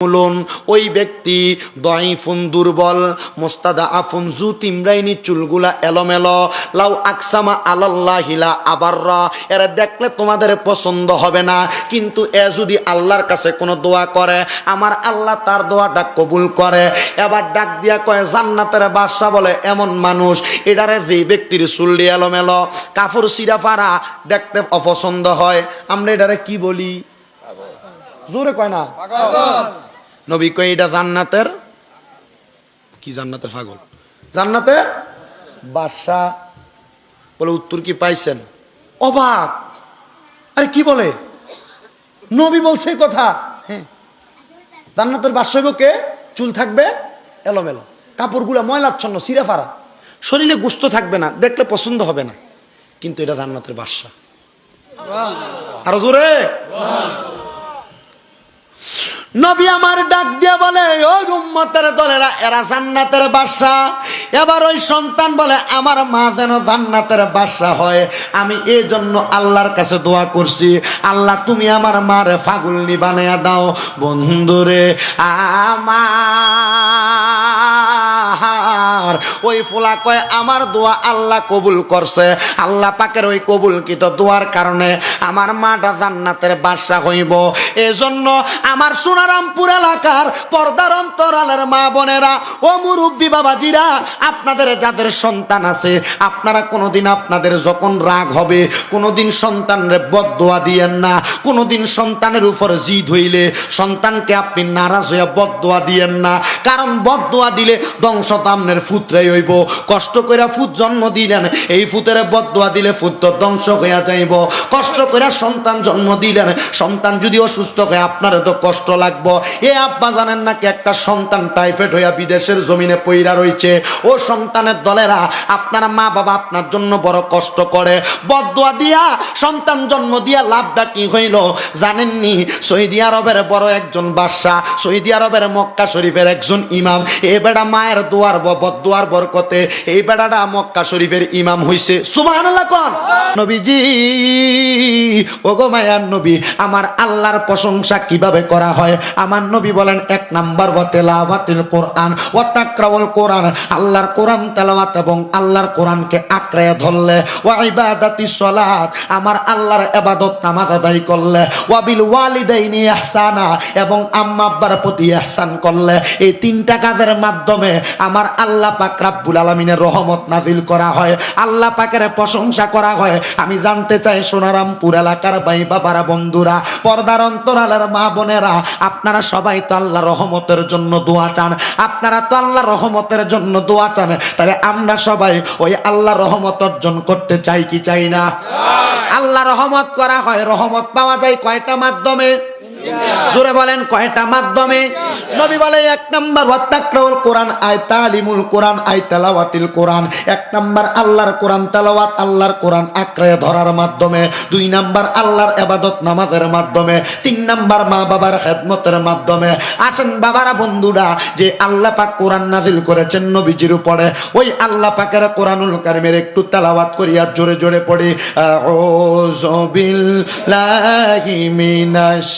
ওই ব্যক্তি দাঈফুন দুর্বল, মুস্তাদাআফুন যু তিমরাইনি চুলগুলা এলোমেলো, লাউ আকসামা আলাল্লাহি লা আবাররা, এরা দেখলে তোমাদের পছন্দ হবে না, কিন্তু এ যদি আল্লাহর কাছে কোনো দোয়া করে আমার আল্লাহ তার দোয়াটা কবুল করে। এবার ডাক দিয়া কয় জান্নাতের বাদশা বলে এমন মানুষ এটারে যে ব্যক্তির চুল এলোমেলো কাপড় সিরা ফাড়া দেখতে অপছন্দ হয়, আমরা এটারে কি বলি? জোরে কয় না নবী কয় এটা জান্নাতের কি? জান্নাতের পাগল, জান্নাতের বাদশা। বলে উত্তর কি পাইছেন? অবাক, আরে কি বলে নবী বলছে কথা? হ্যাঁ, জান্নাতের বাদশা হইব কে? চুল থাকবে এলোমেলো, কাপড়গুলো ময়লাচ্ছন্ন সিরা ফাড়া, শরীরে গোস্ত থাকবে না, দেখলে পছন্দ হবে না, কিন্তু এটা জান্নাতের বাদশা। আরো জোরে নবী আমার ডাক দিয়া বলে ওই উম্মতের দলেরা এরা জান্নাতের বাদশা। এবার ওই সন্তান বলে আমার মা যেন জান্নাতের বাদশা হয়, আমি এই জন্য আল্লাহর কাছে দোয়া করছি, আল্লাহ তুমি আমার মারে ফাগুলনি বানায়া দাও। বন্ধুরে আমার ওই ফোলা কয় আমার দোয়া আল্লাহ কবুল করছে, আল্লাহ পাকের ওই কবুলকৃত দোয়ার কারণে আমার মাটা জান্নাতের বাদশা হইব। এজন্য আমার সোনারামপুর এলাকার পর্দার অন্তরালের মা বোনেরা ও মুরব্বী বাবাজিরা, আপনাদের যাদের সন্তান আছে আপনারা কোনোদিন আপনাদের যখন রাগ হবে কোনোদিন সন্তানরে বদদোয়া দিয়েন না, কোনোদিন সন্তানের উপর জিদ হইলে সন্তানকে আপনি নারাজ হইয়া বদদোয়া দিয়েন না, কারণ বদদোয়া দিলে ধ্বংস তামনের ফুতরাই হইব। কষ্ট কইরা ফুত জন্ম দিলেন, এই ফুতের বদদোয়া দিলে ফুত তো ধ্বংস হইয়া যাইব। কষ্ট কইরা সন্তান জন্ম দিলেন, সন্তান যদি অসুস্থ হয় আপনার তো কষ্ট লাগবো। এ আব্বা জানেন নাকি একটা সন্তান টাইফয়েড হইয়া বিদেশের জমিনে পইরা রইছে, ও সন্তানের দলেরা আপনারা মা বাবা আপনার জন্য বড় কষ্ট করে, বদদোয়া দিয়া সন্তান জন্ম দিয়া লাভটা কি হইল জানেননি? সৌদি আরবের বড় একজন বাদশা, সৌদি আরবের মক্কা শরীফের একজন ইমাম, এ বেটা মায়ের দোয়ার বদদোয়ার বরকতে এই বেটাটা মক্কা শরীফের ইমাম হইছে। সুবহানাল্লাহ কোন নবীজি, ওগো মায়ার নবী, আমার আল্লাহর প্রশংসা কিভাবে করা হয়? আমার নবী বলেন এক নাম্বার ওয়া তিলাওয়াতিল কোরআন ওয়া তাকরাউল কোরআন, আল্লাহর কোরআন তেলাওয়াত এবং আল্লাহর কোরআনকে আঁকড়ে ধরলে, ওয়া ইবাদাতিস সালাত, আমার আল্লাহর ইবাদত নামাজ আদায় করলে, ওয়া বিল ওয়ালিদাইনি ইহসানা, এবং আম্মা আব্বার প্রতি ইহসান করলে, এই তিনটা কাজের মাধ্যমে আমার আল্লাহ পাক রব্বুল আলামিনের রহমত নাজিল করা হয়, আল্লাহ পাকের প্রশংসা করা হয়। আমি জানতে চাই সোনারামপুর এলাকার ভাই বাবারা, বন্ধুরা, পর্দার অন্তরালের মা বোনেরা, আপনারা সবাই তো আল্লাহ রহমতের জন্য দোয়া চান, আপনারা তো আল্লাহ রহমতের জন্য দোয়া চান, তাহলে আমরা সবাই ওই আল্লাহ রহমত অর্জন করতে চাই কি চাই না? আল্লাহ রহমত করা হয়, রহমত পাওয়া যায় কয়টা মাধ্যমে? জোরে বলেন কয়টা মাধ্যমে? নবী বলে এক নাম্বার ওয়া তাকরাউল কোরআন আই তালিমুল কোরআন আই তেলাওয়াতিল কোরআন, এক নাম্বার আল্লাহর কোরআন তেলাওয়াত, আল্লাহর কোরআন আঁকড়ে ধরার মাধ্যমে, দুই নাম্বার আল্লাহর ইবাদত নামাজের মাধ্যমে, তিন নাম্বার মা বাবার খেদমতের মাধ্যমে। আসেন বাবারা, বন্ধুরা, যে আল্লাহ পাক কোরআন নাজিল করেছেন নবীজির উপরে, ওই আল্লাহ পাকের কোরআনুল কারীমের একটু তেলাওয়াত করিয়া জোরে জোরে পড়ি। আউযু বিল্লাহি মিনাশ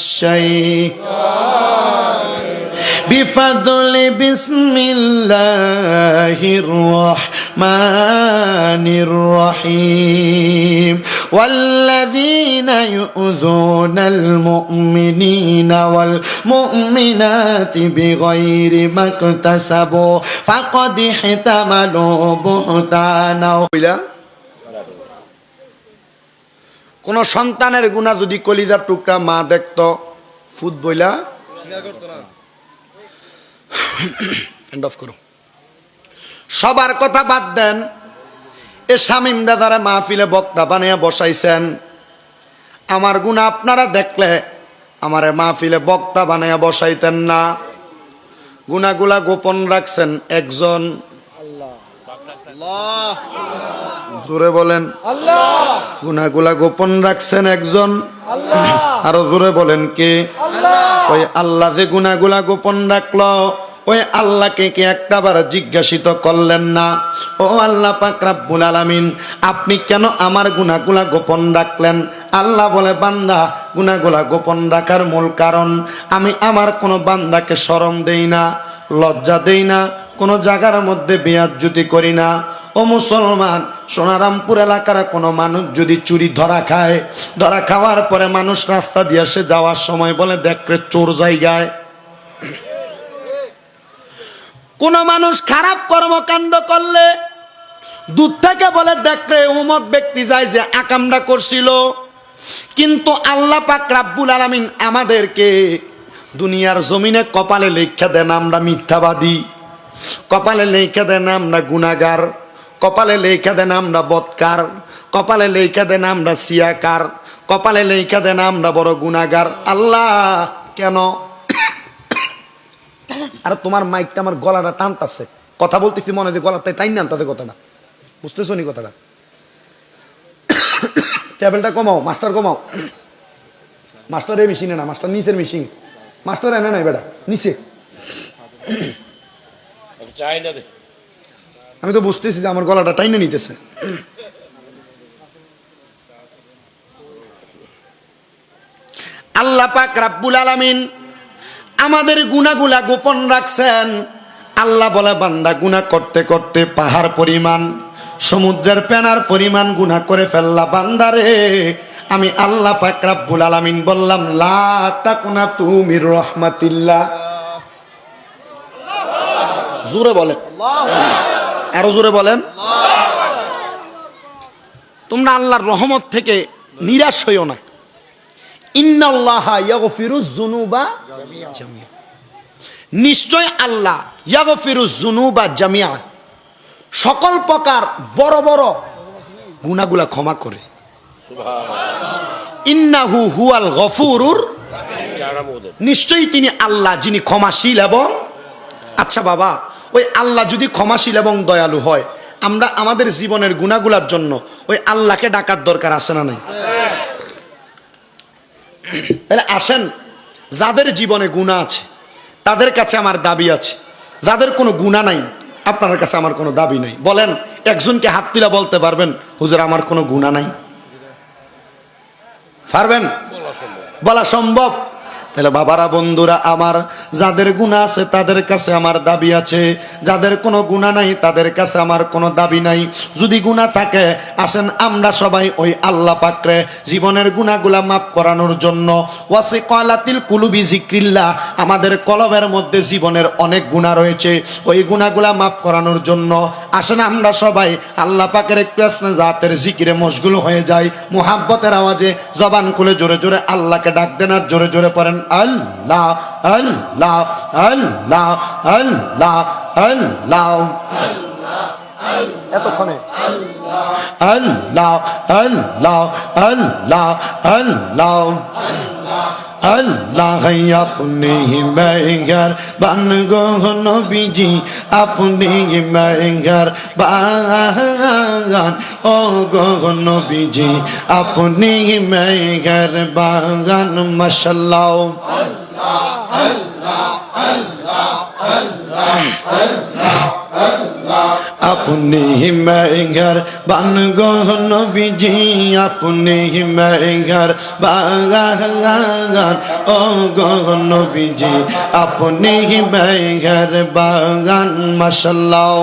বিফাদলি বিসমিল্লাহির রহমানির রহিম ওয়াল্লাযীনা ইউযুনাল মুমিনিনা ওয়াল মুমিনাতি বিগাইরি মাকতাসাবু ফাকাদ ইহতামালু বুহতানা। কোন সন্তানের গুনাহ যদি কলিজার টুকরা মা দেখতো ফুট বইলা স্বীকার করতো না। এন্ড অফ করো, সবার কথা বাদ দেন, এ শামীম দাদারে মাহফিলে বক্তা বানিয়ে বসাইছেন, আমার গুনাহ আপনারা দেখলে আমারে মাহফিলে বক্তা বানিয়ে বসাইতেন না। গুনাহগুলা গোপন রাখছেন একজন, আল্লাহ। জোরে বলেন আল্লাহ। গুনাহগুলা গোপন রাখছেন একজন, আল্লাহ। আরো জোরে বলেন কে? আল্লাহ। ওই আল্লাহ যে গুনাহগুলা গোপন রাখলো, ওই আল্লাহকে কি একটাবার জিজ্ঞাসিত করলেন না, ও আল্লাহ পাক রব্বুল আলামিন, আপনি কেন আমার গুনাহগুলা গোপন রাখলেন? আল্লাহ বলে বান্দা গুনাহগুলা গোপন রাখার মূল কারণ আমি আমার কোনো বান্দাকে শরম দেই না, লজ্জা দেই না, কোনো জায়গার মধ্যে বেয়াজ্জতি করি না। ও মুসলমান, সোনারামপুর এলাকার কোনো মানুষ যদি চুরি ধরা খায়, ধরা খাওয়ার পরে মানুষ রাস্তা দিয়ে সে যাওয়ার সময় বলে দেখবে চোর জায়গায়। কোন মানুষ খারাপ কর্মকাণ্ড করলে দূর থেকে বলে দেখবে অমুক ব্যক্তি যায় যে আকামটা করছিল। কিন্তু আল্লাহ পাক রাব্বুল আলামিন আমাদেরকে দুনিয়ার জমিনে কপালে লেখা দেন আমরা মিথ্যাবাদী, কপালে লেখা দেন আমরা গুনাহগার, কপালে লেখা দেন আমরা বদকার, কপালে লেখা দেন আমরা সিয়াকার, কপালে লেখা দেন আমরা বড় গুনাহগার। আল্লাহ কেন? আর তোমার মাইকটা আমার গলাটা টানতাছে, কথা বলতেছি মনে যে গলাতে টাইন আনতাছে কথাটা, বুঝতেছো নি কথাটা? টেবিলটা কমাও, মাস্টার কমাও। মাস্টার এই মেশিনে না, মাস্টার নিচের মেশিন। মাস্টার এনে নাই বেটা, নিচে। আমি তো বুঝতেছি যে আমার গলাটা টাইনে নিতেছে। আল্লাহ পাক রাব্বুল আলামিন আমাদের গুনাহগুলা গোপন রাখছেন। আল্লাহ বলে বান্দা গুনাহ করতে করতে পাহাড় পরিমাণ, সমুদ্রের পেনার পরিমাণ গুনাহ করে ফেললা বান্দারে, আমি আল্লাহ পাক রাব্বুল আলামিন বললাম লা তাকুনাতু মির রাহমাতিল্লাহ। জোরে বলেন, আরো জোরে বলেন। তোমরা আল্লাহর রহমত থেকে নিরাশ হইও না। ইন্নাল্লাহা ইয়াগফিরুজ যুনুবা জামিআ, নিশ্চয় আল্লাহ ইয়াগফিরুজ যুনুবা জামিআ, সকল প্রকার বড় বড় গুনাহগুলা ক্ষমা করে। সুবহানাল্লাহ। ইন্নাহু হুয়াল গফুরুর, নিশ্চয়ই তিনি আল্লাহ যিনি ক্ষমাশীল এবং। আচ্ছা বাবা, ওই আল্লাহ যদি ক্ষমাশীল এবং দয়ালু হয়, আমরা আমাদের জীবনের গুনাহগুলার জন্য ওই আল্লাহকে ডাকার দরকার আছে না নাই? তাহলে আসেন, যাদের জীবনে গুনাহ আছে তাদের কাছে আমার দাবি আছে, যাদের কোনো গুনাহ নাই আপনার কাছে আমার কোনো দাবি নাই। বলেন, একজনকে হাত তুলে বলতে পারবেন হুজুর আমার কোনো গুনাহ নাই? পারবেন? বলা সম্ভব? তাহলে বাবারা, বন্ধুরা আমার, যাদের গুনাহ আছে তাদের কাছে আমার দাবি আছে, যাদের কোনো গুনাহ নাই তাদের কাছে আমার কোনো দাবি নাই। যদি গুনাহ থাকে আসেন আমরা সবাই ওই আল্লাহ পাকরে জীবনের গুনাহগুলা মাফ করানোর জন্য, ওয়াসিকালাতিল কুলুবি যিকরিল্লাহ, আমাদের কলবের মধ্যে জীবনের অনেক গুনাহ রয়েছে, ওই গুনাহগুলা মাফ করানোর জন্য আসেন আমরা সবাই আল্লাহ পাকের একটু আসলে জাতের জিকিরে মশগুল হয়ে যাই। মুহাব্বতের আওয়াজে জবান খুলে জোরে জোরে আল্লাহকে ডাক দেন, আর জোরে জোরে পড়েন আল্লাহ আল্লাহ আল্লাহ আল্লাহ আল্লাহ। এতক্ষণে আল্লাহ আল্লাহ আল্লাহ আল্লাহ আল্লাহ আপনি মেঘর বান গো নবীজি, আপনি মেঘর বাগান, ও গো নবীজি আপনি মেঘর বাগান। মাশাআল্লাহ। আপনি মেঘর বান গো নবীজি, আপনি মেঘর বাগান, ও গো নবীজি আপনি মেঘর বাগান। মাশাআল্লাহ।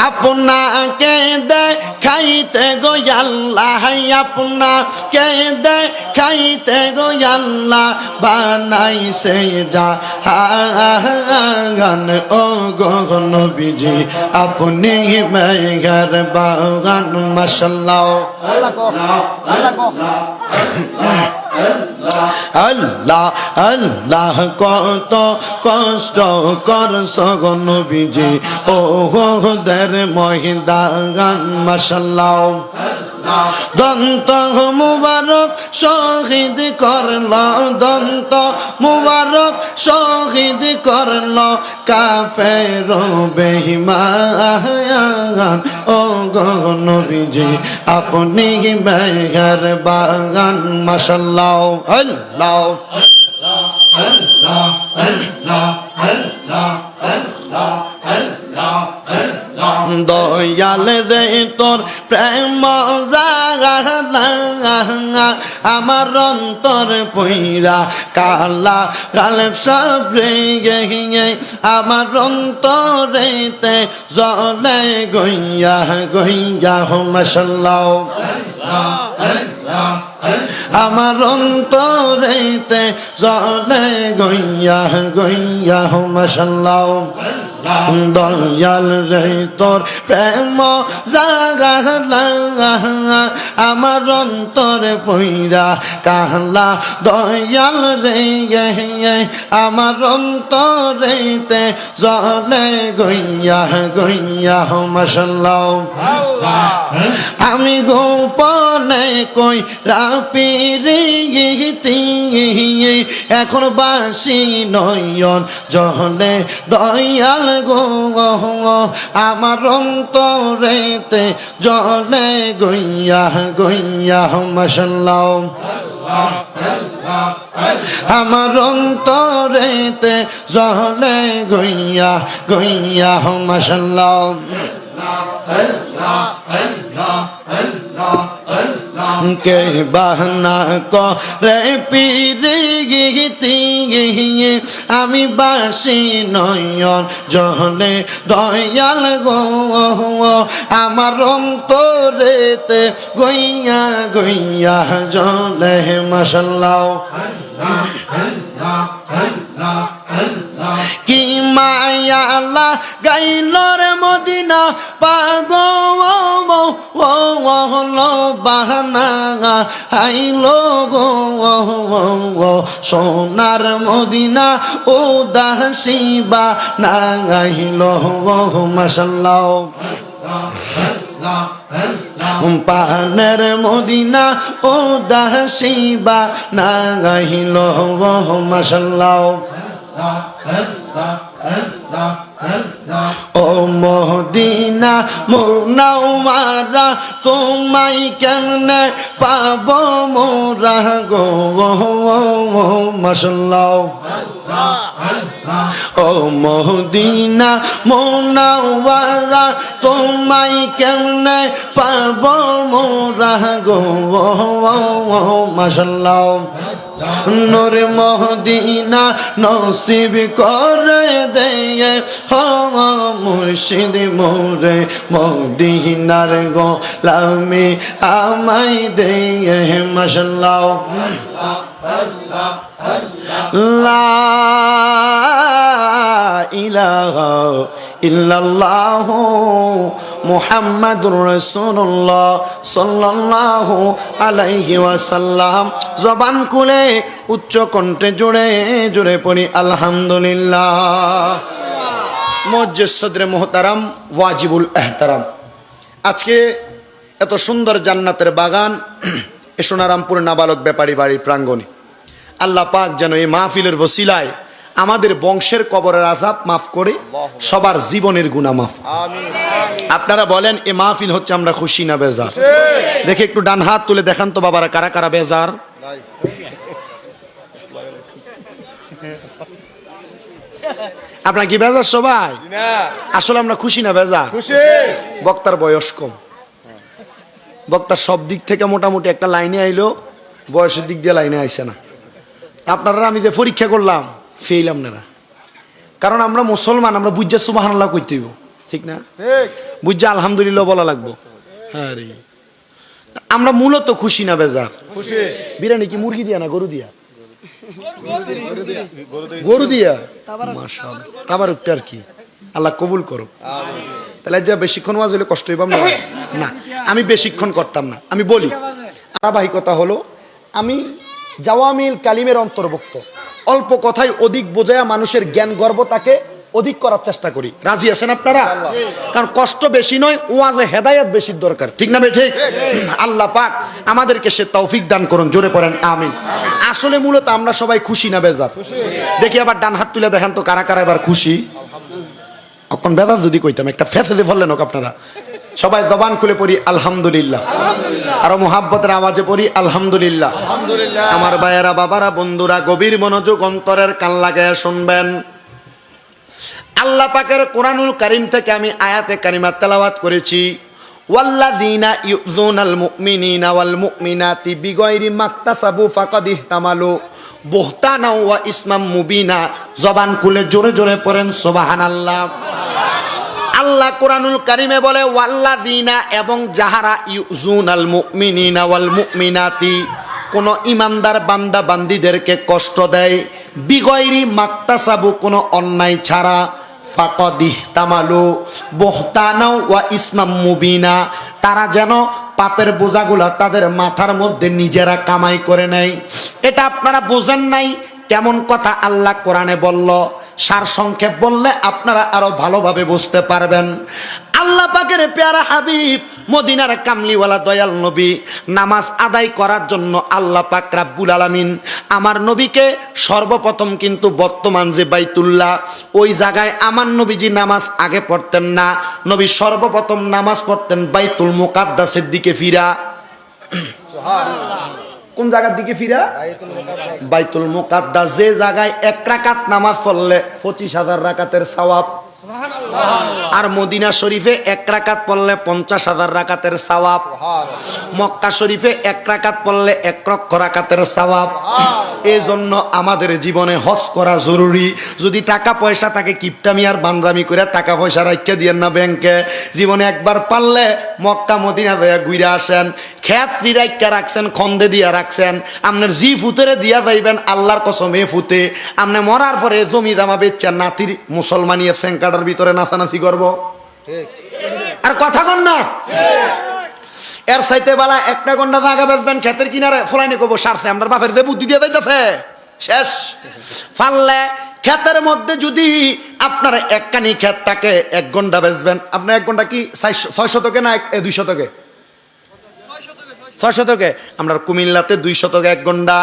আপনাকে দেখাইতে গো আল্লাহ, আপনাকে দেখাইতে গো আল্লাহ বানাইছে জাহান, ও গো নবীজি আপনি মেঘর বাগান। মাশাআল্লাহ। আল্লাহ আল্লাহ কত কষ্ট করছ গো নবীজি ও দের ময়দান। মাশাআল্লাহ। দন্ত মুবারক শহীদ করল, দন্ত মুবারক শহীদ করল কাফের বেঈমান, ও গো নবীজি আপনি মেঘর বাগান। মাশাআল্লাহ। আল্লাহ আল্লাহ আল্লাহ আল্লাহ আল্লাহ। দয়াল রে তোর প্রেম জাগালা আমার অন্তর পইরা কালা কালেব সাবরে আমার অন্তরেতে জলে গইয়া গইয়া মাশাআল্লাহ আমার অন্তরেতে জলে গইয়া গইয়া মাশাআল্লাহ দয়াল রে তোর প্রেম জাগালা আমার অন্তরে পইরা কালা দয়াল রে আমার অন্তরেতে জলে গইয়া গইয়া মাশাআল্লাহ আমি গোপনে কই রাপিরিতি এখন বাসি নয়ন জলে দয়াল গো আমার অন্তরেতে জলে গইয়া গইয়া মাশাআল্লাহ আমার অন্তরেতে জলে গইয়া গইয়া মাশাআল্লাহ কে বাহানা করে পিরিতি আমি বাসি নয়ন জলে দয়াল গো আমার অন্তরেতে গইয়া গইয়া জলে মাশাআল্লাহ কি মায়ালা গাইলর মদিনা পাগল বাহানা আইলো গো সোনার মদিনা ও দাসিবা না গাইলো মাশাআল্লাহ পানের মদিনা ও দাসিবা না গাইল মাশাআল্লাহ ও মদিনা মুনাওয়ারা তোমায় কেমনে পাব মোরা গো মাশাআল্লাহ ও মদিনা মুনাওয়ারা তোমায় কেমনে পাব মোরা গো মাশাআল্লাহ নূর মদিনা নসিব করে দে হো মুর্শিদ মোরে মদিনার গোলামি আমায় দে মাশাআল্লাহ লা ইলাহা ইল্লাল্লাহ মুহাম্মাদুর রাসূলুল্লাহ সাল্লাল্লাহু আলাইহি ওয়াসাল্লাম জবান খুলে উচ্চ কণ্ঠে জোরে জোরে পড়ি আলহামদুলিল্লাহ। মুআজ্জিজ সদরে মুহতারাম ওয়াজিবুল এহতারাম, আজকে এত সুন্দর জান্নাতের বাগান এ সোনারামপুর নাবালক ব্যাপারী বাড়ির প্রাঙ্গণে আল্লাহ পাক যেন এই মাহফিলের ওসিলায় আমাদের বংশের কবরের আযাব মাফ করে সবার জীবনের গুনাহ মাফ। আমিন। আপনারা বলেন এই মাহফিল হচ্ছে আমরা খুশি না বেজার? দেখে একটু ডান হাত তুলে দেখান তো বাবারা, কারা কারা বেজার? আপনারা কি বেজার সবাই? আসলে আমরা খুশি না বেজার? বক্তার বয়স কম, বক্তা সব দিক থেকে মোটামুটি একটা লাইনে আইলো, বয়সের দিক দিয়ে লাইনে আইসে না। আপনারা আমি যে পরীক্ষা করলাম ফেল আপনারা, কারণ আমরা মুসলমান, আমরা বুঝা সুবহানাল্লাহ কইতে হইব, ঠিক না? বুঝা আলহামদুলিল্লাহ বলা লাগবো। হ্যাঁ রে, আমরা মূলত খুশি না বেজার? বিরিয়ানি কি মুরগি দিয়া না গরু দিয়া? গরু দিয়া। মাশাআল্লাহ, তাবারক আর কি, আল্লাহ কবুল করো। তাহলে যা বেশিক্ষণ ওয়াজ হইলে কষ্ট হইব না, আমি বেশিক্ষণ করতাম না। আমি বলি ধারাবাহিকতা হলো, আমি জাওয়ামিল কালিমের অন্তর্ভুক্ত, অল্প কথায় অধিক বোঝায়া মানুষের জ্ঞান গর্বতাকে অধিক করার চেষ্টা করি। রাজি আছেন আপনারা? কারণ কষ্ট বেশি নয়, ওয়াজে হেদায়েত বেশি দরকার, ঠিক না ভাই? ঠিক। আল্লাহ পাক আমাদেরকে সে তৌফিক দান করুন, জোরে পড়েন আমিন। আসলে মূলত আমরা সবাই খুশি না বেজার? দেখি আবার ডান হাত তুলে দেখেন তো কারা কারা এবার খুশি। এখন বেজার যদি কইতাম একটা ফেসে বললেন হোক আপনারা। সবাই জবান খুলে পড়ি আলহামদুলিল্লাহ, আরো মুহাব্বতের আওয়াজে পড়ি আলহামদুলিল্লাহ। আমার ভাইয়েরা, বাবারা, বন্ধুরা, গভীর মনোযোগ অন্তরের কান লাগায় শুনবেন। আল্লাহ পাকের কোরআনুল কারীম থেকে আমি আয়াতে কারিমা তেলাওয়াত করেছি, ওয়াল্লাযীনা ইউযুনাল মুমিনিনা ওয়াল মুমিনাতি বিগাইরি মাকতাসাবু ফাকাদ ইহতামালু বুহতানা ওয়া ইসমাম মুবিনা। জবান খুলে জোরে জোরে পড়েন সুবহানাল্লাহ। আল্লাহ কোরআনুল কারীমে বলে ওয়াল্লাযীনা, এবং যাহারা ইউযুনাল মুমিনিনা ওয়াল মুমিনাতি, কোন ইমানদার বান্দা বান্দীদেরকে কষ্ট দেয়, বিগাইরি মাকতাসাবু, কোন অন্যায় ছাড়া, ফাকাদ ইহতামালু বুহতানা ওয়া ইসমাম মুবিনা, তারা যেন পাপের বোঝাগুলা তাদের মাথার মধ্যে নিজেরা কামাই করে নেয়। এটা আপনারা বোঝেন নাই কেমন কথা আল্লাহ কোরআনে বলল, সার সংক্ষেপ বললে আপনারা আরো ভালোভাবে বুঝতে পারবেন। আল্লাহ পাকের প্যারা হাবিব মদিনার কামলিওয়ালা দয়াল নবী নামাজ আদায় করার জন্য আল্লাহ পাক রাব্বুল আলামিন আমার নবীকে সর্বপ্রথম কিন্তু বর্তমান যে বাইতুল্লাহ, ওই জায়গায় আমার নবীজি নামাজ আগে পড়তেন না। নবী সর্বপ্রথম নামাজ পড়তেন বাইতুল মুকাদ্দাসের দিকে ফিরা। কোন জায়গার দিকে ফিরা? বাইতুল মুকাদ্দাস, যে জায়গায় 1 রাকাত নামাজ পড়লে 25,000 রাকাতের সওয়াব, আর মদিনা শরীফে 1 রাকাত পড়লে 50,000 রাকাতের সওয়াব, মক্কা শরীফে 1 রাকাত পড়লে 1 লক্ষ রাকাতের সওয়াব। এই জন্য আমাদের জীবনে হজ করা জরুরি। যদি টাকা পয়সা থাকে কিপটামি আর বান্দ্রামি করে টাকা পয়সা রাখিয়ে দিয়েন না ব্যাংকে। জীবনে একবার পারলে মক্কা মদিনা যায় ঘুরে আসেন। খেত রাখিয়া রাখছেন, খন্দে দিয়া রাখছেন, আপনার জি ফুতেরে দিয়া যাইবেন আল্লাহর কসম, এ ফুতে আপনি মরার পরে জমি জামা বেচছেন, নাতির মুসলমানিয়া সেঙ্কাটার ভিতরে নাচানাচি করবো। আর কথা কন না, এর চাইতে বেলা 1 ঘন্টা জায়গা বেচবেন ক্ষেতের কিনারে, ফলাইনে কব সারছে আমার বাপের যে বুদ্ধি দিয়ে যাইতেছে শেষ। পারলে ক্ষেতের মধ্যে যদি আপনার একখানি ক্ষেত থাকে 1 ঘন্টা বেচবেন, আপনার 1 ঘন্টা কি 6 শতকে না 2 শতকে? 6 শতকে। আমরা কুমিল্লাতে 2 শতকে 1 ঘন্টা।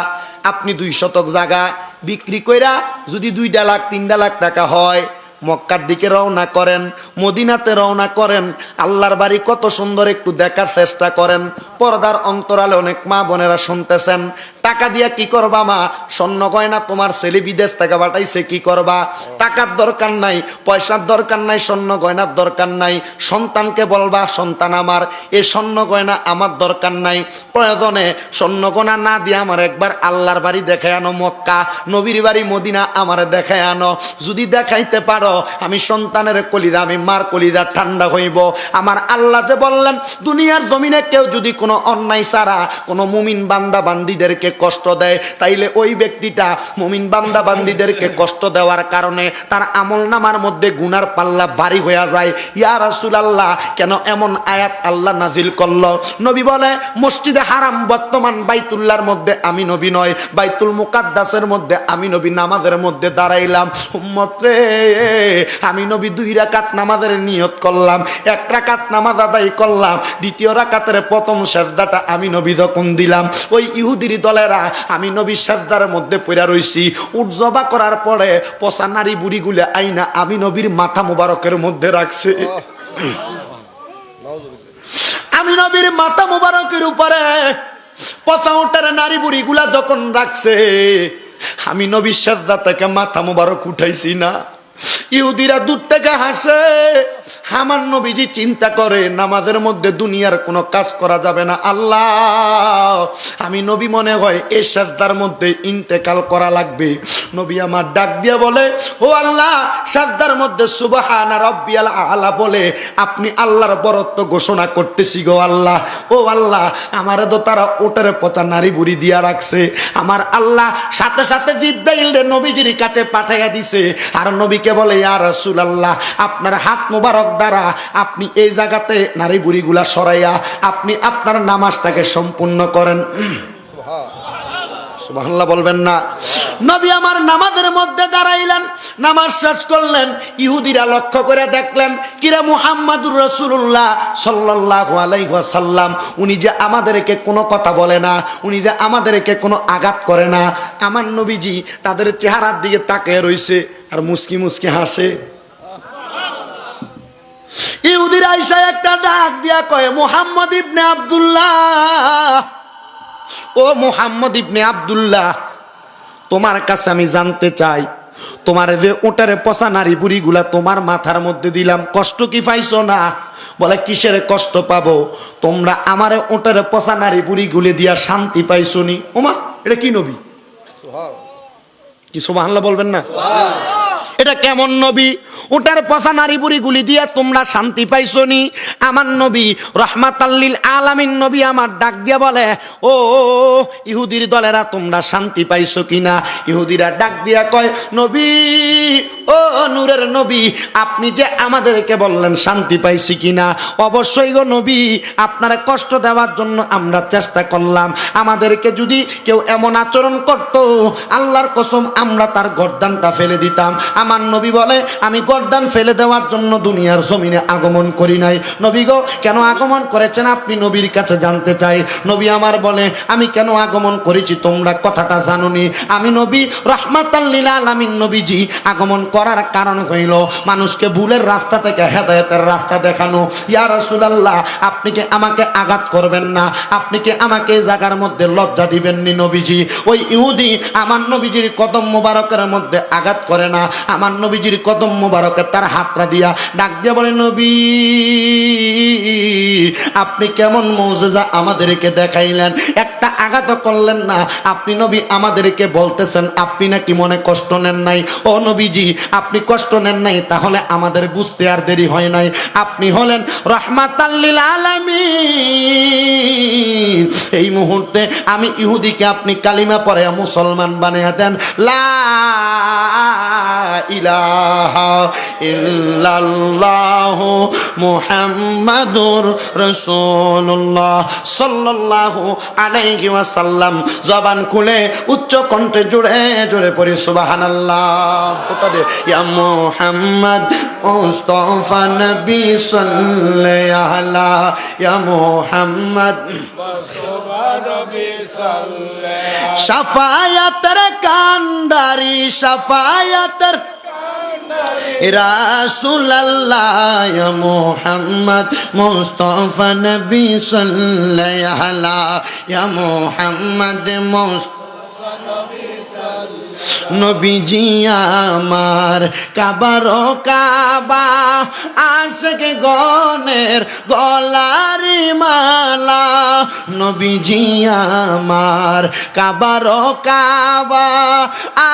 আপনি 2 শতক জায়গা বিক্রি কইরা যদি 2 লাখ 3 লাখ টাকা হয়, মক্কার দিকে রওনা করেন, মদিনাতে রওনা করেন। আল্লাহর বাড়ি কত সুন্দর একটু দেখার চেষ্টা করেন। পর্দার অন্তরালে অনেক মা বোনেরা শুনতেছেন, টাকা দিয়া কি করবা মা? স্বর্ণ গয়না তোমার ছেলে বিদেশ থেকে পাঠাইছে, কি করবা? টাকার দরকার নাই, পয়সার দরকার নাই, স্বর্ণ গয়নার দরকার নাই। সন্তানকে বলবা, সন্তান আমার এই স্বর্ণ গয়না আমার দরকার নাই, প্রয়োজনে স্বর্ণ গয়না না দিয়ে আমার একবার আল্লাহর বাড়ি দেখায় আনো, মক্কা নবীর বাড়ি মদিনা আমার দেখায় আনো। যদি দেখাইতে পারো আমি সন্তানের কলিজা, আমি মার কলিজা ঠান্ডা হইব। আমার আল্লাহ যে বললেন দুনিয়ার জমিনে কেউ যদি কোনো অন্যায় ছাড়া কোনো মুমিন বান্দা বান্দীদেরকে কষ্ট দেয়, তাইলে ওই ব্যক্তিটা মুমিন বান্দা বান্দীদেরকে কষ্ট দেওয়ার কারণে তার আমলনামার মধ্যে গুনার পাল্লা ভারী হয়ে যায়। ইয়া রাসূলুল্লাহ, কেন এমন আয়াত আল্লাহ নাজিল করলো? নবী বলে মসজিদে হারাম বর্তমান বাইতুল্লাহর মধ্যে আমি নবী নয়, বাইতুল মুকাদ্দাসের মধ্যে আমি নবী নামাজের মধ্যে দাঁড়াইলাম। উম্মত রে, আমি নবী 2 রাকাত নামাজের নিয়ত করলাম, 1 রাকাত নামাজ আদায় করলাম, 2য় রাকাতের প্রথম সেজদাটা আমি নবী যখন দিলাম, ওই ইহুদির দলেরা আমি নবী সেজদার মধ্যে পড়া রইছি। উট জবা করার পরে পচা নারী বুড়িগুলো আইনা আমি নবীর মাথা মুবারকের মধ্যে রাখছে। আমি নবীর মাথা মুবারকের উপরে পচা উটের নারী বুড়িগুলা যখন রাখছে, আমি নবীর সেজদা থেকে মাথা মুবারক উঠাইছি না। ইহুদিরা দূর থেকে হাসে। আমার নবীজি চিন্তা করে নামাজের মধ্যে দুনিয়ার কোনো কাজ করা যাবে না। আল্লাহ, আমি নবী মনে হয় এই সাজদার মধ্যে ইন্তেকাল করা লাগবে। নবী আমার ডাক দিয়া বলে, ও আল্লাহ, সাজদার মধ্যে সুবহানা রাব্বিয়াল আলা বলে আপনি আল্লাহর বরত্ব ঘোষণা করতেছি গো আল্লাহ। ও আল্লাহ, আমারে তো তারা ওটারে পচা নারী বুড়ি দিয়া রাখছে। আমার আল্লাহ সাথে সাথে জিব্রাইল নবীজির কাছে পাঠাইয়া দিছে। আর নবীকে বলে, ইয়া রাসূলুল্লাহ, আপনার হাত মোবারক দ্বারা আপনি এই জায়গাতে নারী বুড়িগুলা সরাইয়া আপনি আপনার নামাজটাকে সম্পূর্ণ করেন। সুবহানাল্লাহ বলবেন না? নবী আমার নামাজের মধ্যে দাঁড়াইলেন, নামাজ শেষ করলেন। ইহুদিরা লক্ষ্য করে দেখলেন, কিরে মুহাম্মাদুর রাসূলুল্লাহ সাল্লাল্লাহু আলাইহি ওয়াসাল্লাম, উনি যে আমাদেরকে কোনো কথা বলে না, উনি যে আমাদেরকে কোনো আঘাত করে না। আমার নবীজি তাদের চেহারার দিকে তাকিয়ে রইছে আর মুস্কি মুস্কি হাসে। ইহুদিরা আইসা একটা ডাক দিয়া কয়, মুহাম্মদ ইবনে আব্দুল্লাহ, ও মুহাম্মদ ইবনে আব্দুল্লাহ, তোমার কাছে আমি জানতে চাই তোমার যে উটের পচা নারী বুড়ি গুলা তোমার মাথার মধ্যে দিলাম, কষ্ট কি পাইছো না? বলে কিসের কষ্ট পাবো, তোমরা আমারে উটের পচা নারী বুড়ি গুলি দিয়া শান্তি পাইছো নি। ওমা, এটা কি নবী? কি সুবহানাল্লাহ বলবেন না? এটা কেমন নবী? উটার পচা নারী বুড়ি গুলি দিয়া তোমরা শান্তি পাইছো নি? আমার নবী রহমাতাল্লিল আলামিন নবী আমার ডাক দিয়া বলে, ও ইহুদির দলেরা তোমরা শান্তি পাইছো কিনা? ইহুদিরা ডাক দিয়া কয়, নবী, ও নূরের নবী, আপনি যে আমাদেরকে বললেন শান্তি পাইছি কিনা, অবশ্যই গো নবী, আপনারা কষ্ট দেওয়ার জন্য আমরা চেষ্টা করলাম। আমাদেরকে যদি কেউ এমন আচরণ করত, আল্লাহর কসম আমরা তার গর্দানটা ফেলে দিতাম। আমার নবী বলে, আমি গর্দান ফেলে দেওয়ার জন্য দুনিয়ার জমিনে আগমন করি নাই। নবী গো, কেন আগমন করেছেন আপনি নবীর কাছে জানতে চাই। নবী আমার বলে, আমি কেন আগমন করেছি তোমরা কথাটা জানোনি? আমি নবী রাহমাতাল লিল আলামিন নবীজি আগমন করার কারণ হইল মানুষকে ভুলের রাস্তা থেকে হেদায়েতের রাস্তা দেখানো। ইয়া রাসূলুল্লাহ, আপনি কি আমাকে আঘাত করবেন না? আপনি কি আমাকে এই জায়গার মধ্যে লজ্জা দিবেন নি নবীজি? ওই ইহুদি আমার নবীজির কদম মোবারকের মধ্যে আঘাত করে না, আমার নবীজির কদম মোবারকে তার হাতটা দিয়া ডাক দিয়ে বলে, নবী, আপনি কেমন মুজিজা আমাদেরকে দেখাইলেন, একটা আঘাত করলেন না। আপনি নবী আমাদেরকে বলতেছেন আপনি নাকি মনে কষ্ট নেন নাই। ও নবীজি, আপনি কষ্ট নেন নাই, তাহলে আমাদের বুঝতে আর দেরি হয় নাই। আপনি হলেন রাহমাতাল লিল আলামিন। এই মুহূর্তে আমি ইহুদিকে আপনি কালিমা পড়ে মুসলমান বানিয়ে দেন। লা ইলাহা ইল্লাল্লাহু মুহাম্মাদুর রাসূলুল্লাহ সাল্লাল্লাহু আলাইহি ওয়াসাল্লাম। জবান খুলে উচ্চ কণ্ঠে জোরে জোরে পড়ি সুবহানাল্লাহ। ওটা দে, ইয়া মুহাম্মদ মুস্তাফা নবী সাল্লাল্লাহু আলা, ইয়া মুহাম্মদ মুস্তাফা নবী সাল্লাল্লাহু, শাফায়াতের কান্ডারি, শাফায়াতের রাসূলুল্লাহ, ইয়া মুহাম্মদ মুস্তাফা নবী সাল্লাল্লাহু আলা, ইয়া মুহাম্মদ মুস্তাফা নবী সাল্লাল্লাহু, নবীজি আমার কাবার কাবা, আশিক গণের গলার মালা। নবীজি আমার কাবার কাবা,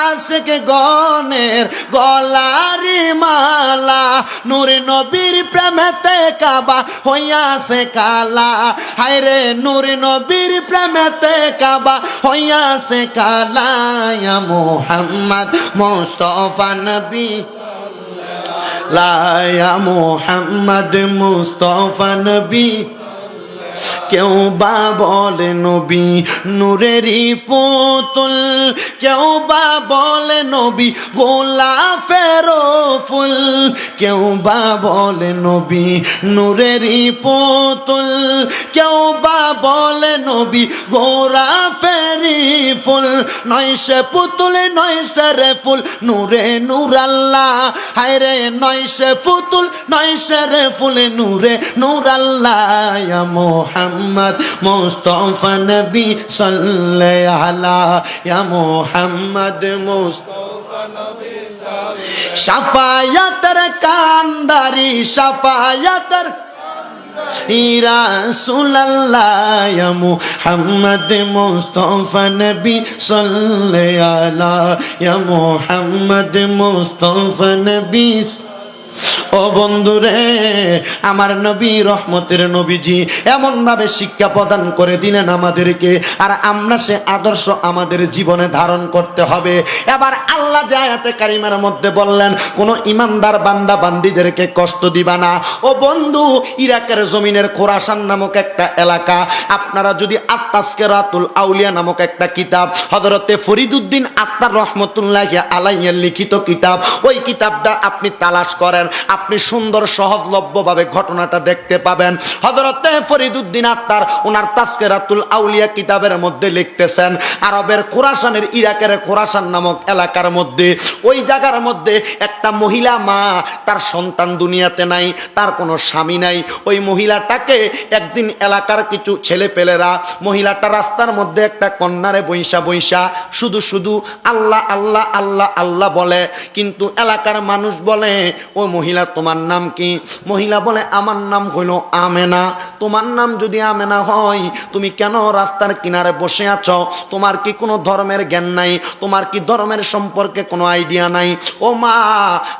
আশিক গণের গলার মালা। নূর নবীর প্রেমেতে কাবা হইয়াছে কালা, হায়রে নূর নবীর প্রেমেতে কাবা হইয়াছে কালা। ইয়া মুহাম্মদ মুস্তাফা নবী, লা ইয়া মুহাম্মদ মুস্তাফা নবী। কেউ বা বলে নবী নূরেরই পুতুল, কেউ বা বলে নবী গোলাপের ফুল, কেউ বা বলে নবী নূরেরই পুতুল, কেউ বা বলে নবী গোলাপের ফুল। নয় সে পুতুল নয় সে রে ফুল, নূরে নূর আল্লাহ, হায় রে নয় সে পুতুল নয় সে রে ফুল, নূরে নূর আল্লাহ। ইয়া মুহাম্মদ মুস্তাফা নবী সাল্লাল্লাহু আলা, ইয়া মুহাম্মদ মুস্তাফা নবী সাল্লাল্লাহু, শাফায়াতের কান্ডারি, শাফায়াতের রাসূলুল্লাহ, ইয়া মুহাম্মদ মুস্তাফা নবী সাল্লাল্লাহু আলা, ইয়া মুহাম্মদ মুস্তাফা নবী। ও বন্ধুরে, আমার নবী রহমতের নবীজি এমন ভাবে শিক্ষা প্রদান করে দিলেন আমাদেরকে, আর আমরা সে আদর্শ আমাদের জীবনে ধারণ করতে হবে। এবার আল্লাহ যে আয়াতে কারিমার মধ্যে বললেন, কোন ইমানদার বান্দা বান্দীদেরকে কষ্ট দিবা না। ও বন্ধু, ইরাকের জমিনের খোরাসান নামক একটা এলাকা, আপনারা যদি আত-তাযকিরাতুল আউলিয়া নামক একটা কিতাব, হযরতে ফরিদউদ্দিন আত্মার রহমতুল্লাহি আলাইহির লিখিত কিতাব, ওই কিতাবটা আপনি তালাশ করেন, আপনি সুন্দর সহজলভ্যভাবে ঘটনাটা দেখতে পাবেন। হযরতে ফরিদউদ্দিন আত্তার ওনার তাজকিরাতুল আউলিয়া কিতাবের মধ্যে লিখতেছেন, আরবের খোরাসানের, ইরাকের খোরাসান নামক এলাকার মধ্যে, ওই জায়গার মধ্যে একটা মহিলা মা, তার সন্তান দুনিয়াতে নাই, তার কোনো স্বামী নাই। ওই মহিলাটাকে একদিন এলাকার কিছু ছেলেপেলেরা মহিলাটা রাস্তার মধ্যে একটা কন্যারে বৈশা বৈশা শুধু শুধু আল্লাহ আল্লাহ আল্লাহ আল্লাহ বলে। কিন্তু এলাকার মানুষ বলে, ও মহিলা তোমার নাম কি? মহিলা বলে, আমার নাম হইল আমেনা। তোমার নাম যদি আমেনা হয়, তুমি কেন রাস্তার কিনারে বসে আছো? তোমার কি কোনো ধর্মের জ্ঞান নাই? তোমার কি ধর্মের সম্পর্কে কোনো আইডিয়া নাই? ও মা,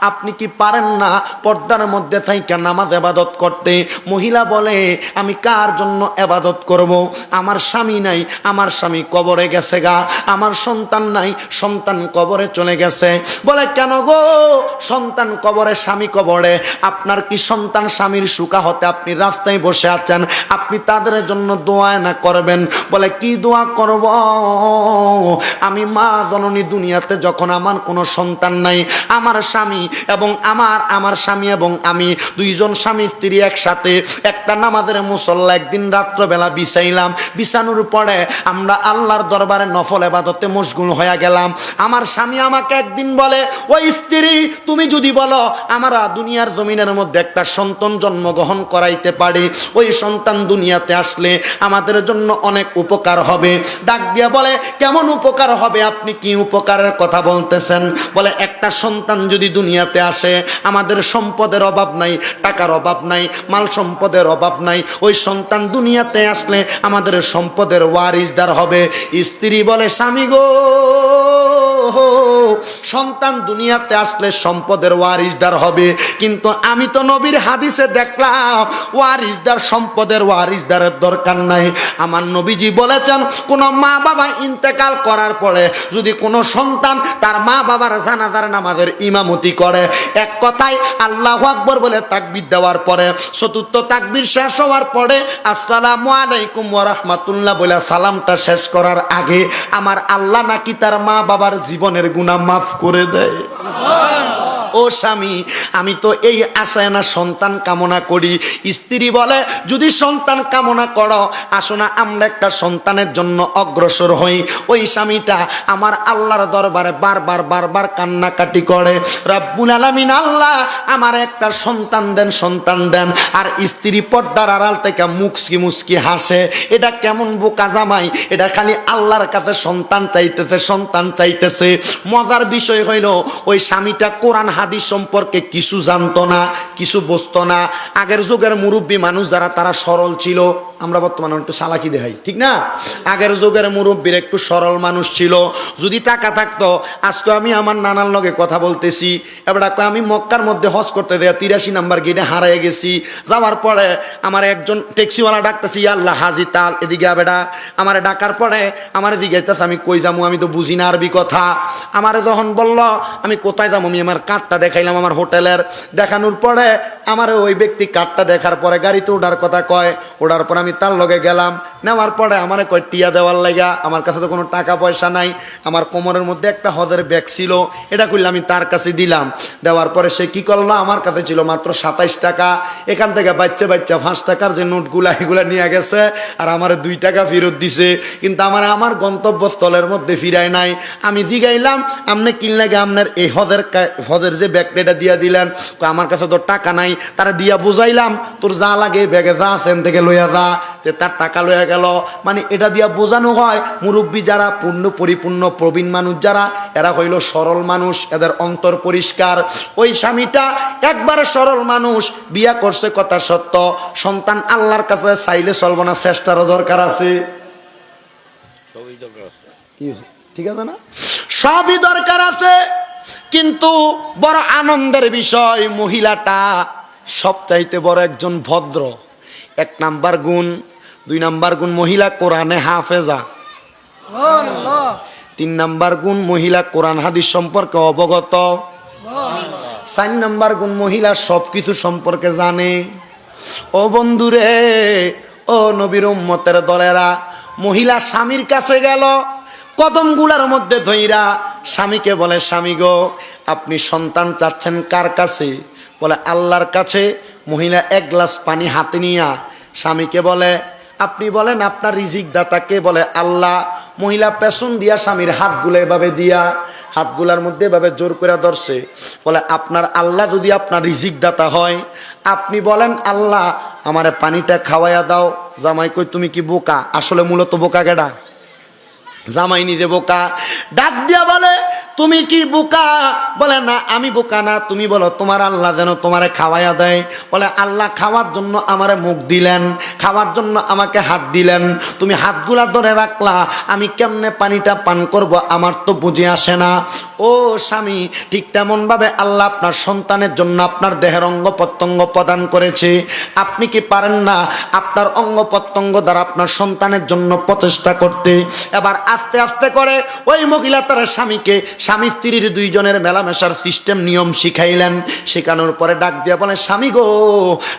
আপনি কি পারেন না পর্দার মধ্যে থাইকা নামাজ ইবাদত করতে? মহিলা বলে, আমি কার জন্য ইবাদত করব? আমার স্বামী নাই, আমার স্বামী কবরে গেছে গা। আমার সন্তান নাই, সন্তান কবরে চলে গেছে। বলে, কেন গো? সন্তান কবরে, স্বামী কবরে, আপনার কি সন্তান স্বামীর সুখা হতে আপনি রাস্তায় বসে আছেন? আপনি তাদের জন্য দোয়া না করবেন? বলে, কি দোয়া করব? আমি মা জননী দুনিয়াতে যখন আমার কোনো সন্তান নাই, আমার স্বামী এবং আমার স্বামী এবং আমি দুইজন স্বামী স্ত্রী একসাথে একটা নামাজের মুসল্লা একদিন রাত্রবেলা বিছাইলাম। বিছানোর পরে আমরা আল্লাহর দরবারে নফল ইবাদতে মশগুল হয়ে গেলাম। আমার স্বামী আমাকে একদিন বলে, ওই স্ত্রী, তুমি যদি বলো আমরা দুনিয়ার জমিনের মধ্যে একটা সন্তান জন্মগ্রহণ করাইতে পারি, ওই সন্তান দুনিয়াতে আসলে আমাদের জন্য অনেক উপকার হবে। ডাক দিয়া বলে, কেমন উপকার হবে? আপনি কি উপকারের কথা বলতেছেন? বলে, একটা সন্তান যদি দুনিয়াতে আসে, আমাদের সম্পদের অভাব নাই, টাকার অভাব নাই, মাল সম্পদের অভাব নাই। ওই সন্তান দুনিয়াতে আসলে আমাদের সম্পদের ওয়ারিসদার হবে। স্ত্রী বলে, স্বামী গো, সন্তান দুনিয়াতে আসলে সম্পদের ওয়ারিসদার হবে, কিন্তু আমি তো নবীর হাদিসে দেখলাম ওয়ারিসদার, সম্পদের ওয়ারিসদারের দরকার নাই। আমার নবীজি বলেছেন, কোন মা বাবা ইন্তেকাল করার পরে যদি কোনো সন্তান তার মা বাবার জানাজার নামাজের ইমামতি করে, এক কথায় আল্লাহু আকবার বলে তাকবীর দেওয়ার পরে, চতুর্থ তাকবীর শেষ হওয়ার পরে আসসালামু আলাইকুম ওয়া রাহমাতুল্লাহ বলে সালামটা শেষ করার আগে আমার আল্লাহ নাকি তার মা বাবার জীবনের গুনাহ মাফ করে দেয়। ও স্বামী, আমি তো এই আশায় না সন্তান কামনা করি। স্ত্রী বলে, যদি সন্তান কামনা করো, আসো না আমরা একটা সন্তানের জন্য অগ্রসর হই। ওই স্বামীটা আমার আল্লাহর দরবারে বারবার বারবার কান্নাকাটি করে, রব্বুল আলামিন, আল্লাহ আমার একটা সন্তান দেন, সন্তান দেন। আর স্ত্রী পর্দার আড়াল থেকে মুচকি মুচকি হাসে। এটা কেমন বোকা জামাই, এটা খালি আল্লাহর কাছে সন্তান চাইতেছে, সন্তান চাইতেছে। মজার বিষয় হইল, ওই স্বামীটা কোরআন হাদিস সম্পর্কে কিছু জানতো না, কিছু বুঝতো না। আগের যুগের মুরব্বী মানুষ যারা, তারা সরল ছিল। আমরা বর্তমানে একটু চালাকি দেখাই, ঠিক না? আগের যুগের মুরব্বীর একটু সরল মানুষ ছিল। যদি টাকা থাকতো, আজকে আমি আমার নানার লগে কথা বলতেছি, এবার আমি মক্কার মধ্যে হজ করতে দেয়া 83 নাম্বার গেটে হারিয়ে গেছি। যাওয়ার পরে আমার একজন ট্যাক্সিওয়ালা ডাকতেছি, আল্লাহ হাজি তাল এদিকে বেটা। আমার ডাকার পরে আমার এদিকে যাইতেছে, আমি কই যাবো, আমি তো বুঝি না আরবি কথা। আমারে যখন বলল আমি কোথায় যাবো, আমি আমার কার্ডটা দেখাইলাম আমার হোটেলের। দেখানোর পরে আমার ওই ব্যক্তি কার্ডটা দেখার পরে গাড়িতে ওঠার কথা কয়। ওঠার পরে আমি তার লগে গেলাম। নেওয়ার পরে আমার কয় টিয়া দেওয়ার লাগা। আমার কাছে তো কোনো টাকা পয়সা নাই। আমার কোমরের মধ্যে একটা হজের ব্যাগ ছিল, এটা করলে আমি তার কাছে দিলাম। দেওয়ার পরে সে কি করলো, আমার কাছে ছিল মাত্র 27 টাকা। এখান থেকে বাচ্চা বাচ্চা 5 টাকার যে নোটগুলা, এগুলা নিয়ে গেছে, আর আমার 2 টাকা ফেরত দিছে। কিন্তু আমার গন্তব্যস্থলের মধ্যে ফিরায় নাই। আমি জিগাইলাম, আপনি কিনলে আপনার এই হজের যে ব্যাগটা, এটা দিয়া দিলেন? আমার কাছে তো টাকা নাই। তারা দিয়া বুঝাইলাম, তোর যা লাগে ব্যাগে যা সেন থেকে লইয়া যা। তার টাকা লইয়া গেল। মানে এটা দিয়া বোঝানো হয়, মুরব্বী যারা পরিপূর্ণ প্রবীণ মানুষ যারা, এরা হইল সরল মানুষ, এদের অন্তর পরিষ্কার। ওই স্বামীটা একবারে সরল মানুষ, বিয়া করছে কথা সত্য, সন্তান আল্লাহর কাছে চাইলে চলবো না, চেষ্টারও দরকার আছে। ঠিক আছে না? সবই দরকার আছে। কিন্তু বড় আনন্দের বিষয়, মহিলাটা সবচাইতে বড় একজন ভদ্র। 1 নাম্বার গুণ। 2 নাম্বার গুণ, মহিলা কোরআনে হাফেজা। 3 নাম্বার গুণ, মহিলা কোরআন হাদিস সম্পর্কে অবগত। 4 নাম্বার গুণ, মহিলা সবকিছু সম্পর্কে জানে। ও বন্ধুরে, ও নবীর উম্মতের দলেরা, মহিলা স্বামীর কাছে গেল, কদমগুলার মধ্যে ধইরা স্বামীকে বলে, স্বামী গো, আপনি সন্তান চাচ্ছেন কার কাছে? বলে আল্লাহর কাছে মহিলা এক গ্লাস পানি হাতে নিয়া স্বামীকে বলে, আপনি বলেন আপনার রিজিক দাতাকে? বলে আল্লাহ। মহিলা পেছন দিয়া স্বামীর হাতগুলো এভাবে দিয়া হাতগুলার মধ্যে এভাবে জোর করে ধরছে। বলে আপনার আল্লাহ যদি আপনার রিজিক দাতা হয়, আপনি বলেন আল্লাহ আমারে পানিটা খাওয়াইয়া দাও। জামাই কই তুমি কি বোকা? আসলে মূলত বোকা কেডা? জামাই নিজে বোকা। ডাক দিয়া বলে তুমি কি বোকা? বলে না আমি বোকা না, তুমি বলো তোমার আল্লাহ যেন তোমারে খাওয়াইয়া দেয়। বলে আল্লাহ খাওয়ার জন্য আমারে মুখ দিলেন, খাওয়ার জন্য আমাকে হাত দিলেন, তুমি হাতগুলা ধরে রাখলা, আমি কেমনে পানিটা পান করব আমার তো বুঝে আসে না। ও স্বামী, ঠিক তেমনভাবে আল্লাহ আপনার সন্তানের জন্য আপনার দেহের অঙ্গ প্রত্যঙ্গ প্রদান করেছে। আপনি কি পারেন না আপনার অঙ্গ প্রত্যঙ্গ দ্বারা আপনার সন্তানের জন্য প্রচেষ্টা করতে? এবার আস্তে আস্তে করে ওই মহিলা তার স্বামীকে, স্বামী স্ত্রীর দুইজনের মেলামেশার সিস্টেম নিয়ম শিখাইলেন। শেখানোর পরে ডাক দিয়া বলে স্বামী গো,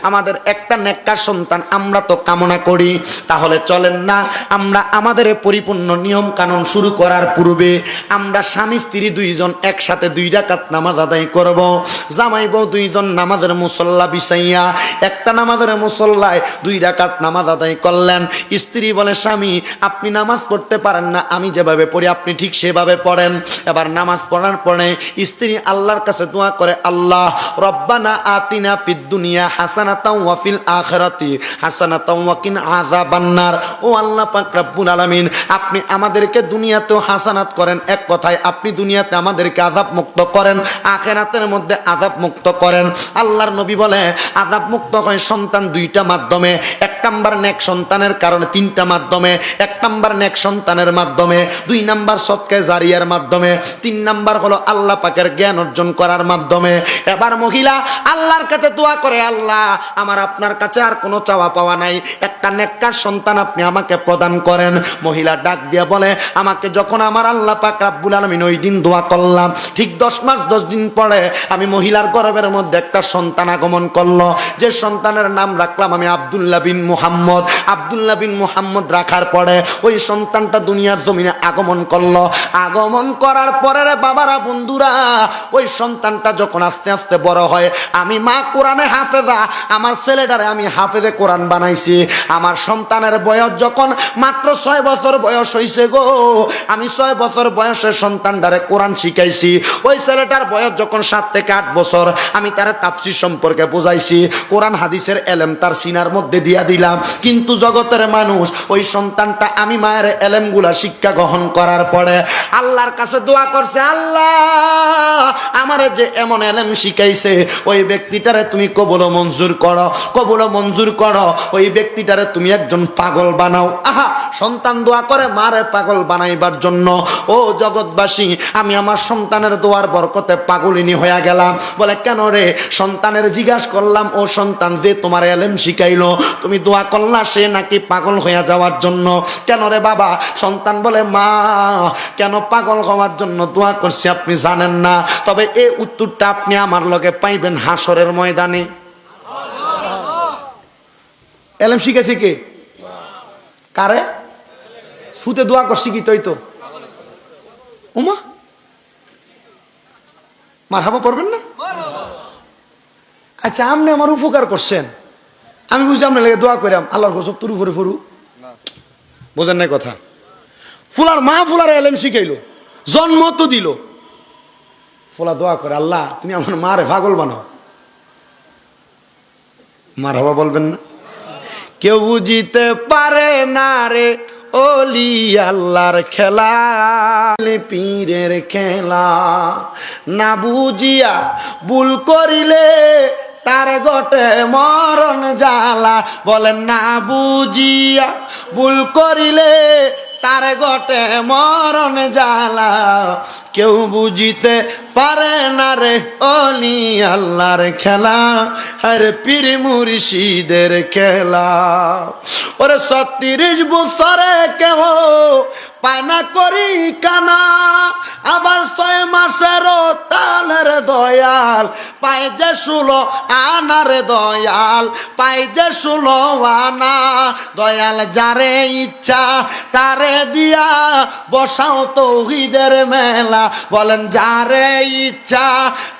আমাদের একটা নেককার সন্তান আমরা তো কামনা করি, তাহলে চলেন না আমরা আমাদের পরিপূর্ণ নিয়ম কানুন শুরু করার পূর্বে আমরা স্বামী স্ত্রী দুইজন একসাথে 2 রাকাত নামাজ আদায় করব। জামাই বউ দুইজন নামাজের মুসল্লা বিছাইয়া একটা নামাজের মুসল্লায় 2 রাকাত নামাজ আদায় করলেন। স্ত্রী বলে স্বামী আপনি নামাজ পড়তে পারেন না, আমি যেভাবে পড়ি আপনি ঠিক সেভাবে পড়েন। এবার নামাজ পড়ার পরে স্ত্রী আল্লাহর কাছে দোয়া করে, আল্লাহ রব্বানা আতিনা ফিদ দুনিয়া হাসানাতাও ওয়া ফিল আখিরাতি হাসানাতাও ওয়া কিনা আযাবান্নার। ও আল্লাহ পাক রব্বুল আলামিন, আপনি আমাদেরকে দুনিয়াতেও হাসানাত করেন, এক কথায় আপনি দুনিয়াতে আমাদেরকে আযাব মুক্ত করেন, আখিরাতের মধ্যে আযাব মুক্ত করেন। আল্লাহর নবী বলে আযাব মুক্ত হয় সন্তান 2টা মাধ্যমে। 1 নাম্বার নেক সন্তানের কারণে, 3টা মাধ্যমে। 1 নাম্বার নেক সন্তানের মাধ্যমে, 2 নাম্বার সদকায়ে জারিয়ার মাধ্যমে, 3 নাম্বার হলো আল্লাহ পাকের জ্ঞান অর্জন করার মাধ্যমে। এবার মহিলা আল্লাহর কাছে দোয়া করে, আল্লাহ আমার আপনার কাছে আর কোনো চাওয়া পাওয়া নাই, একটা নেককার সন্তান আপনি আমাকে প্রদান করেন। মহিলা ডাক দিয়া বলে আমাকে যখন আমার আল্লাহ পাক রব্বুল আলামিন ওই দিন দোয়া করলাম, ঠিক 10 মাস 10 দিন পরে আমি মহিলার গর্ভের মধ্যে একটা সন্তান আগমন করলো, যে সন্তানের নাম রাখলাম আমি আব্দুল্লাহ বিন মুহাম্মদ। আব্দুল্লাহ বিন মুহাম্মদ রাখার পরে ওই সন্তানটা দুনিয়ার জমিনে আগমন করলো। আগমন করার পরে রে বাবারা বন্ধুরা, ওই সন্তানটা যখন আস্তে আস্তে বড় হয়, আমি মা কোরআনে হাফেজা, আমার ছেলেটারে আমি হাফেজে কোরআন বানাইছি। আমার সন্তানের বয়স যখন মাত্র 6 বছর বয়স হয়েছে গো, আমি 6 বছর বয়সে সন্তানটারে কোরআন শিখাইছি। ওই ছেলেটার বয়স যখন 7 থেকে 8 বছর, আমি তার তাফসীর সম্পর্কে বুঝাইছি, কোরআন হাদিসের এলেম তার সিনার মধ্যে দিয়া দিলাম। কিন্তু জগতের মানুষ ওই সন্তানটা আমি মায়ের এলেমগুলা শিক্ষা গ্রহণ করার পরে আল্লাহর কাছে দোয়া করছে, আল্লাহ আমারে যে এমন এলেম শিখাইছে ওই ব্যক্তিটারে তুমি কবুল মঞ্জুর করো, কবুল মঞ্জুর করো, ওই ব্যক্তিটারে তুমি একজন পাগল বানাও। আহা, সন্তান দোয়া করে মারে পাগল বানাইবার জন্য। ও জগৎবাসী, আমি আমার সন্তানের দোয়ার বরকতে পাগলিনী হয়ে গেলাম। বলে কেন রে? সন্তানের জিজ্ঞাসা করলাম, ও সন্তান যে তোমার এলেম শিখাইলো তুমি দোয়া করলা সে নাকি পাগল হয়ে যাওয়ার জন্য। কেন রে বাবা? সন্তান বলে মা, কেন পাগল হওয়ার জন্য দোয়া করছি আপনি জানেন না, তবে এই উত্তরটা আপনি আমার লগে পাইবেন হাসরের ময়দানে। এলেম শিখেছে কে? কারে? ফুতে দোয়া করছি কি তৈ তো উমা মারহাবা পড়বেন না? আচ্ছা, আপনি আমার উপকার করছেন, আমি বুঝি আপনার লেগে দোয়া করাম আল্লাহর গজব তোর উপরে ফরু। বোঝেন নাই কথা? ফুলার মা ফুলার এলেম শিখাইলো, জন্ম তো দিল, ফুলা দোয়া করে আল্লাহ তুমি আমার মারে পাগল বানাও। মারহাবা বলবেন না? কেউ বুঝিতে পারে না রে ওলি আল্লাহর খেলা, পীরের খেলা, না বুঝিয়া ভুল করিলে তার গটে মরণ জ্বালা। বলেন না বুঝিয়া ভুল করিলে তার গটে মরণ জ্বালা, কেউ বুঝিতে পারে না রে ওলি আল্লাহর খেলা, আরে পীর মুর্শিদের খেলা। ওরে 36 বছরে কেহ পায় না করি কানা, আবার 6 মাসেরও তাল আনারে দয়াল, পাই যে 16 আনারে দয়াল, পাই যে 16 আনা। দয়াল যারে ইচ্ছা তারে দিয়া বসাও তৌহিদের মেলা। বলেন যারে ইচ্ছা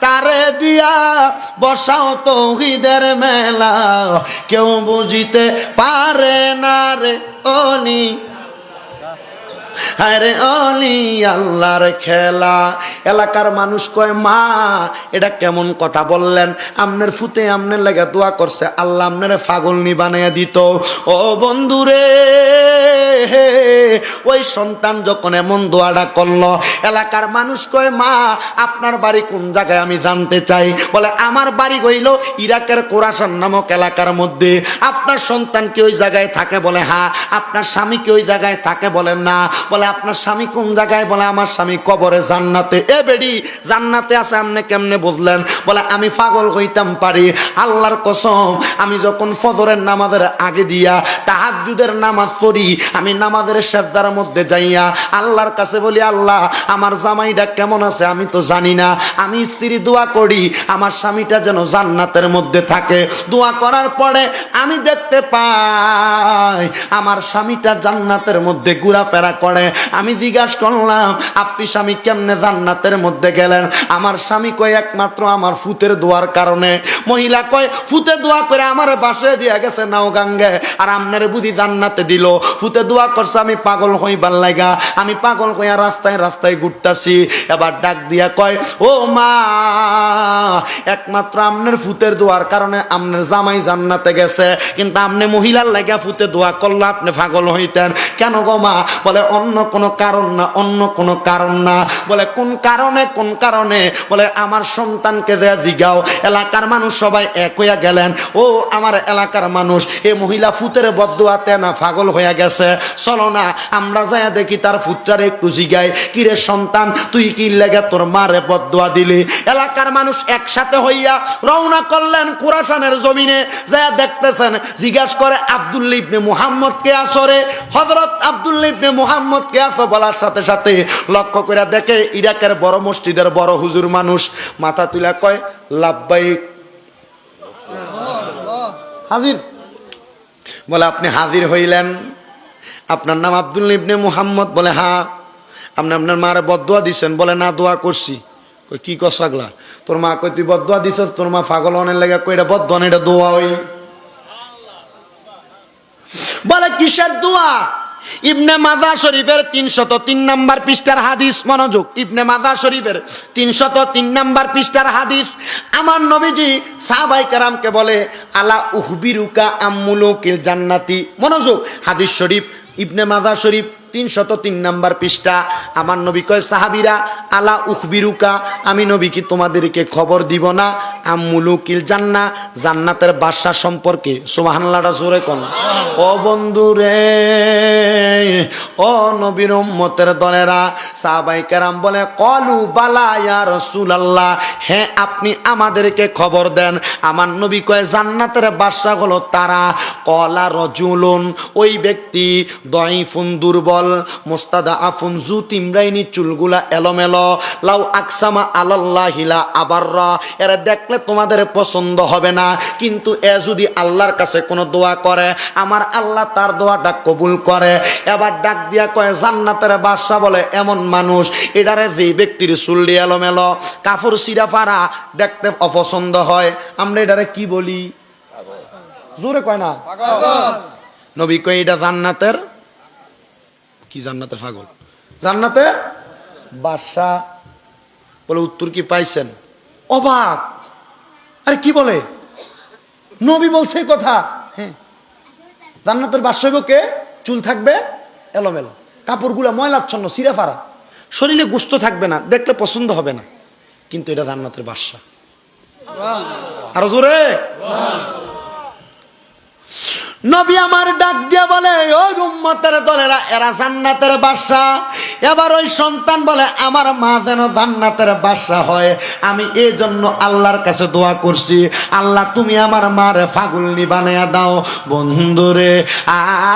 তারে দিয়া বসাও তৌহিদের মেলা। কেউ বুঝিতে পারে না রে অলি, আরে অলি আল্লাহর খেলা। এলাকার মানুষ কয় মা এটা কেমন কথা বললেন, আমনের ফুতে আমনের লাগে দোয়া করছে আল্লাহ আমনের পাগলনি বানাইয়া দিত। ও বন্ধুরে, ওই সন্তান যখন এমন দোয়াটা করলো, এলাকার মানুষ কয় মা আপনার বাড়ি কোন জায়গায় আমি জানতে চাই। বলে আমার বাড়ি হইল ইরাকের কোরাসান নামক এলাকার মধ্যে। আপনার সন্তান কি ওই জায়গায় থাকে? বলে হ্যাঁ। আপনার স্বামী কি ওই জায়গায় থাকে? বলে না। বলে আপনার স্বামী কোন জায়গায়? বলে আমার স্বামী কবরে জান্নাতে। এ বেডি জান্নাতে আছে আপনি কেমনে বুঝলেন? বলে আমি পাগল হইতাম পারি, আল্লাহর কসম আমি যখন ফজরের নামাজের আগে দিয়া তাহাজ্জুদের নামাজ পড়ি, আমি নামাজের সিজদার মধ্যে যাইয়া আল্লাহর কাছে বলি আল্লাহ আমার জামাইটা কেমন আছে আমি তো জানি না, আমি স্ত্রী দোয়া করি আমার স্বামীটা যেন জান্নাতের মধ্যে থাকে। দোয়া করার পরে আমি দেখতে পাই আমার স্বামীটা জান্নাতের মধ্যে ঘোরাফেরা করে। আমি জিজ্ঞাসা করলাম আপনি স্বামী কেমনে জান্নাতের মধ্যে গেলেন? আমার স্বামী কয় একমাত্র আমার ফুতের দোয়ার কারণে। মহিলা কয় ফুতে দোয়া করে আমার বাসে দিয়ে গেছে নাওগাঙ্গে, আর আপনার বুঝি জান্নাতে দিল। ফুতে দোয়া করছে আমি পাগল হইবার লাগা, আমি পাগল হইয়া রাস্তায় রাস্তায় ঘুরতাছি। এবার ডাক দিয়া কয় ও মা একমাত্র আপনার ফুতের দোয়ার কারণে আপনার জামাই জান্নাতে গেছে, কিন্তু আপনি মহিলার লাগা ফুতে দোয়া করলে আপনি পাগল হইতেন কেন গো মা? বলে অন্য কোনো কারণ না, অন্য কোনো কারণ না। বলে কোন কারণে? কোন কারণে? বলে আমার সন্তানকে দেয়া দিগাও। এলাকার মানুষ সবাই এক হইয়া গেলেন। ও আমার এলাকার মানুষ, এ মহিলা ফুতের বদদোয়াতে না পাগল হইয়া গেছে, চলো না আমরা যাইয়া দেখি তার ফুতটারে একটু জিগাই, কিরে সন্তান তুই কি লেগে তোর মারে বদদোয়া দিলি? এলাকার মানুষ একসাথে হইয়া রওনা করলেন কুরাসানের জমিনে। যাইয়া দেখতেছেন, জিজ্ঞাস করে আব্দুল্লাহ ইবনে মুহাম্মদ কে আসরে? হযরত আব্দুল্লাহ ইবনে মুহাম্মদ কে আছো বলার সাথে সাথে লক্ষ্য করে দেখে ইরাকের বড় মসজিদের বড় হুজুর মানুষ। মাথা তুলা কয় লাব্বাইক, হাজির। বলে আপনি হাজির হইলেন, আপনার নাম আব্দুল্লাহ ইবনে মুহাম্মদ? বলে হ্যাঁ। আপনি আপনার মারে বদদোয়া দিছেন? বলে না দোয়া করছি। কই কি কস পাগলা? তোর মা কই তুই বদদোয়া দিছস? তোর মা পাগল অনেক লাগে। কই এটা বদদোয়া না, এটা দোয়া। ওই বলে কিসের দোয়া? ইবনে মাজাহ শরীফের 303 নাম্বার পৃষ্ঠার হাদিস, মনোযোগ। ইবনে মাজাহ শরীফের 303 নাম্বার পৃষ্ঠার হাদিস। আমার নবীজি সাহাবায়ে কেরামকে বলে আলা উখবিরুকা আম্মুলুকিল জান্নাতি। মনোযোগ, হাদিস শরীফ ইবনে মাজাহ শরীফ 303 নাম্বার পৃষ্ঠা। আমার নবী কয় সাহাবীরা আলা উখবিরুকা, আমি নবী কি তোমাদেরকে খবর দিব না আম্মুলুকিল জান্নাহ, জান্নাতের বাদশা সম্পর্কে? সুবহানাল্লাহটা জোরে কোন। ও বন্ধুরে, ও নবীর উম্মতের দলেরা, সাহাবায়ে কেরাম বলে কলু বালা ইয়া রাসূলুল্লাহ, হ্যাঁ আপনি আমাদেরকে খবর দেন। আমার নবী কয় জান্নাতের বাদশা হলো তারা। কলা রজুলুন, ওই ব্যক্তি দয়ীফুন, দুর্বল, মুস্তাদা আফুন, জু তিমরাইনি, চুলগুলা এলোমেলো, লাউ আকসামা আলাল্লাহি লা আবাররা, এরা দেখলে তোমাদের পছন্দ হবে না, কিন্তু এ যদি আল্লাহর কাছে কোনো দোয়া করে আমার আল্লাহ তার দোয়াটা কবুল করে। এবার ডাক দিয়া কয় জান্নাতের বাদশা বলে এমন মানুষ, এটারে যে ব্যক্তির চুল এলোমেলো, কাপড় সিরা ফাড়া দেখতে অপছন্দ হয়, আমরা এটারে কি বলি? জোরে কয় না নবী কয় এটা জান্নাতের কি? জান্নাতের পাগল, জান্নাতের বাদশা। বলে উত্তর কি পাইছেন? অবাক। আরে কি বলে? নবী বলছে কথা। হ্যাঁ, জান্নাতের বাদশা হইব কে? চুল থাকবে এলোমেলো, কাপড়গুলো ময়লাচ্ছন্ন, ছিঁড়ে ফাড়া, শরীরে গোস্ত থাকবে না, দেখলে পছন্দ হবে না, কিন্তু এটা জান্নাতের বাদশা। আরো জোরে। নবী আমার ডাক দিয়া বলে ওই উম্মতের দলেরা, এরা জান্নাতের বাদশা। এবার ওই সন্তান বলে আমার মা যেন জান্নাতের বাদশা হয়, আমি এই জন্য আল্লাহর কাছে দোয়া করছি, আল্লাহ তুমি আমার মারে ফাগুলনি বানায়া দাও। বন্ধুরে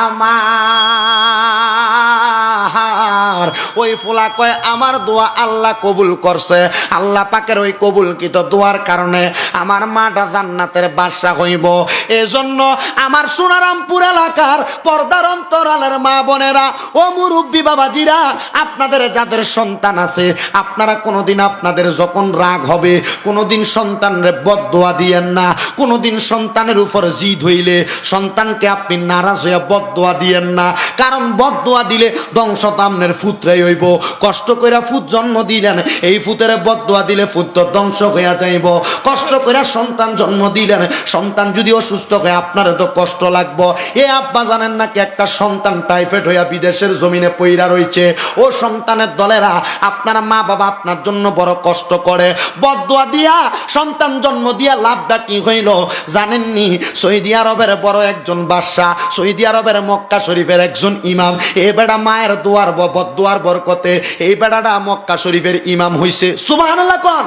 আমার এলাকার ওই ফুলা কয় আমার দোয়া আল্লাহ কবুল করছে। আল্লাহ পাকের ওই কবুলকৃত দোয়ার কারণে আমার মাটা জান্নাতের বাদশা হইব। এজন্য আমার সোনারামপুর এলাকার পর্দার অন্তরালের মা বোনেরা ও মুরব্বী বাবাজিরা, আপনাদের যাদের সন্তান আছে, আপনারা কোনোদিন আপনাদের যখন রাগ হবে কোনোদিন সন্তানের বদদোয়া দিয়েন না। কোনোদিন সন্তানের উপর জিদ হইলে সন্তানকে আপনি নারাজ হইয়া বদদোয়া দিয়েন না, কারণ বদদোয়া দিলে ধ্বংস তো আপনার ফুতরাই হইব। কষ্ট কইরা ফুত জন্ম দিলেন, এই ফুতের বদদোয়া দিলে ফুত তো ধ্বংস হইয়া যাইব। কষ্ট কইরা সন্তান জন্ম দিলেন, সন্তান যদি অসুস্থ হয় আপনারও তো কষ্ট লাগবো। এ আব্বা জানেন নাকি একটা সন্তান টাইফয়েড হইয়া বিদেশের জমিনে পইরা রইছে। ও সন্তানের দলেরা, আপনার মা বাবা আপনার জন্য বড় কষ্ট করে, বদদোয়া দিয়া সন্তান জন্ম দিয়া লাভটা কি হইল জানেননি? সৌদি আরবের বড় একজন বাদশা, সৌদি আরবের মক্কা শরীফের একজন ইমাম, এই বেড়া মায়ের দোয়ার বদদোয়ার বরকতে এই বেড়াটা মক্কা শরীফের ইমাম হইছে। সুবহানাল্লাহ কোন?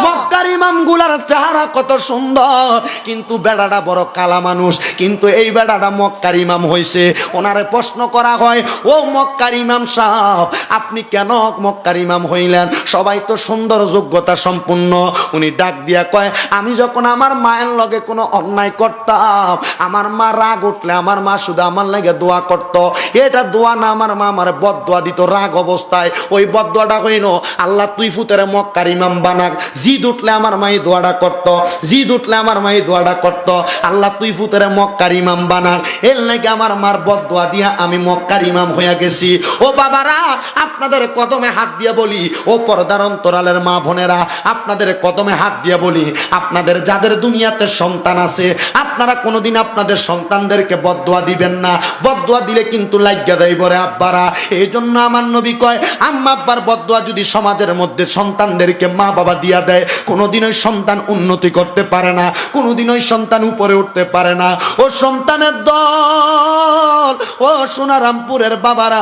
মক্কার ইমাম গুলার চেহারা কত সুন্দর, কিন্তু বেড়াটা বড় কালা মানুষ, কিন্তু এই বেড়াটা মক্কার ইমাম হইছে। ওনারে প্রশ্ন করা হয়, ও মক্কার ইমাম সাহেব, আপনি কেন মক্কার ইমাম হইলেন? সবাই তো সুন্দর যোগ্যতা সম্পূর্ণ। উনি ডাক দিয়া কয়, আমি যখন আমার মায়ের লগে কোনো অন্যায় করতাম, আমার মা রাগ উঠলে আমার মা শুধু আমার লাগে দোয়া করত। এটা দোয়া না, আমার মা আমার বদদোয়া দিত রাগ অবস্থায়। ওই বদদোয়াটা হইল, আল্লাহ তুই ফুতের মক্কার ইমাম বানাক। জিদ উঠলে আমার মাই দোয়াটা করত, জিদ উঠলে আমার মাই দোয়াটা করত, আল্লাহ তুই ফুতের মক্কার ইমাম বানাক। এর লাগে আমার মার বদদোয়া দিয়া আমি মক্কার ইমাম হইয়া গেছি। ও বাবারা, আপনাদের কদমে হাত দিয়া বলি, ও পর্দার অন্তরালের মা বোনেরা, আপনাদের কদমে হাত দিয়া বলি, আপনাদের যাদের দুনিয়াতে সন্তান আছে, আপনারা কোনোদিন আপনাদের সন্তানদেরকে বদদোয়া দিবেন না। বদদোয়া দিলে কিন্তু লাগিয়া দেয় বরে আব্বারা। এই জন্য আমার নবী কয়, আম্মা আব্বার বদদোয়া যদি সমাজের মধ্যে সন্তানদেরকে মা বাবা দিয়া দেয়, কোনোদিন ওই সন্তান উন্নতি করতে পারে না, কোনোদিন ওই সন্তান উপরে উঠতে পারে না। ও সন্তানের দল, ও সোনারামপুরের বাবারা,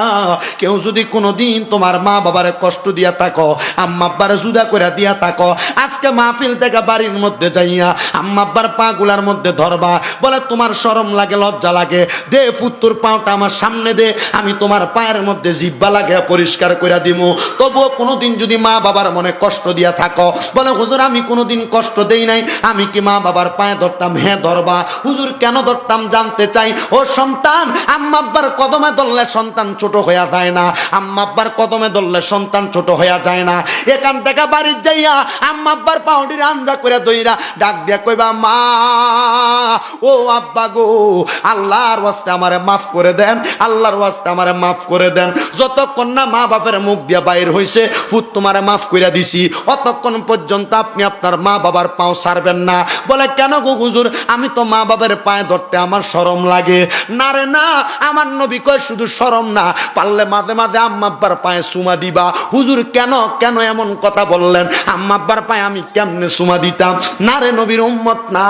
কেউ যদি কোনোদিন তোমার মা বাবারে কষ্ট দিয়া থাকো, আম্মা আব্বারে জুদা করে দিয়া থাকো, আজকে মাহফিল থেকে বাড়ির মধ্যে যাইয়া আম্মা আব্বার পা গুলার মধ্যে ধরবা, বলে তোমার শরম লাগে, লজ্জা লাগে, দে ফুত্তুর পাওটা আমার সামনে দে, আমি তোমার পায়ের মধ্যে জিব্বা লাগে পরিষ্কার করে দিমু। তবুও কোনোদিন যদি মা বাবার মনে কষ্ট দিয়া থাকো, বলে হুজুর আমি কোনোদিন কষ্ট দেই নাই, আমি কি মা বাবার পায়ে ধরতাম? হ্যাঁ ধরবা। হুজুর কেন ধরতাম জানতে চাই। ও সন্তান, আম্মা আব্বার কদমে ধরলে সন্তান ছোট হইয়া যায় না, আম্মা আব্বার কদমে ধরলে সন্তান ছোট হইয়া যায় না। এখান থেকে বাড়ির যাইয়া আম্মা আব্বার পাউডির আঞ্জা করে দইরা ডাক দিয়া কইবা, মা ও আব্বা গো, আল্লাহর ওয়াস্তে আমারে মাফ করে দেন, আল্লাহর ওয়াস্তে আমারে মাফ করে দেন। যতক্ষণ না মা বাপের মুখ দিয়া বাইর হইছে ফুত তোমারে মাফ কইরা দিছি, অতক্ষণ পর্যন্ত আপনি আপনার মা বাবার পাও ছাড়বেন না। বলে কেন গো হুজুর, আমি তো মা বাবার পায়ে ধরতে আমার শরম লাগে। না রে না, আমার নবী কয় শুধু শরম না, পারলে মাঝে মাঝে আম্মা আব্বার পায়ে চুমা দিবা। হুজুর কেন কেন এমন কথা বললেন? আম্মা আব্বার পায়ে আমি কেমনে চুমা দিতাম? না রে, নবীর উম্মত না।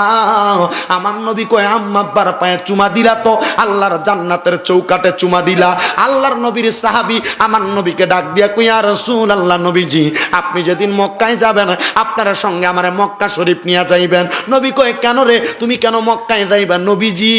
আমার নবী কয় আম্মা আব্বার পায়ে চুমা দিলা তো আল্লাহর জান্নাতের চৌকাটে চুমা দিলা। আল্লাহর নবীর সাহাবী আমার নবীকে ডাক দিয়া কই, ইয়া রাসূলুল্লাহ, নবীজি আপনি যেদিন মক্কায় যাবেন আপনার সঙ্গে আমারে মক্কা শরীফ নিয়ে যাইবেন। নবী কয় কেন রে, তুমি কেন মক্কায় যাইবেন? নবীজি,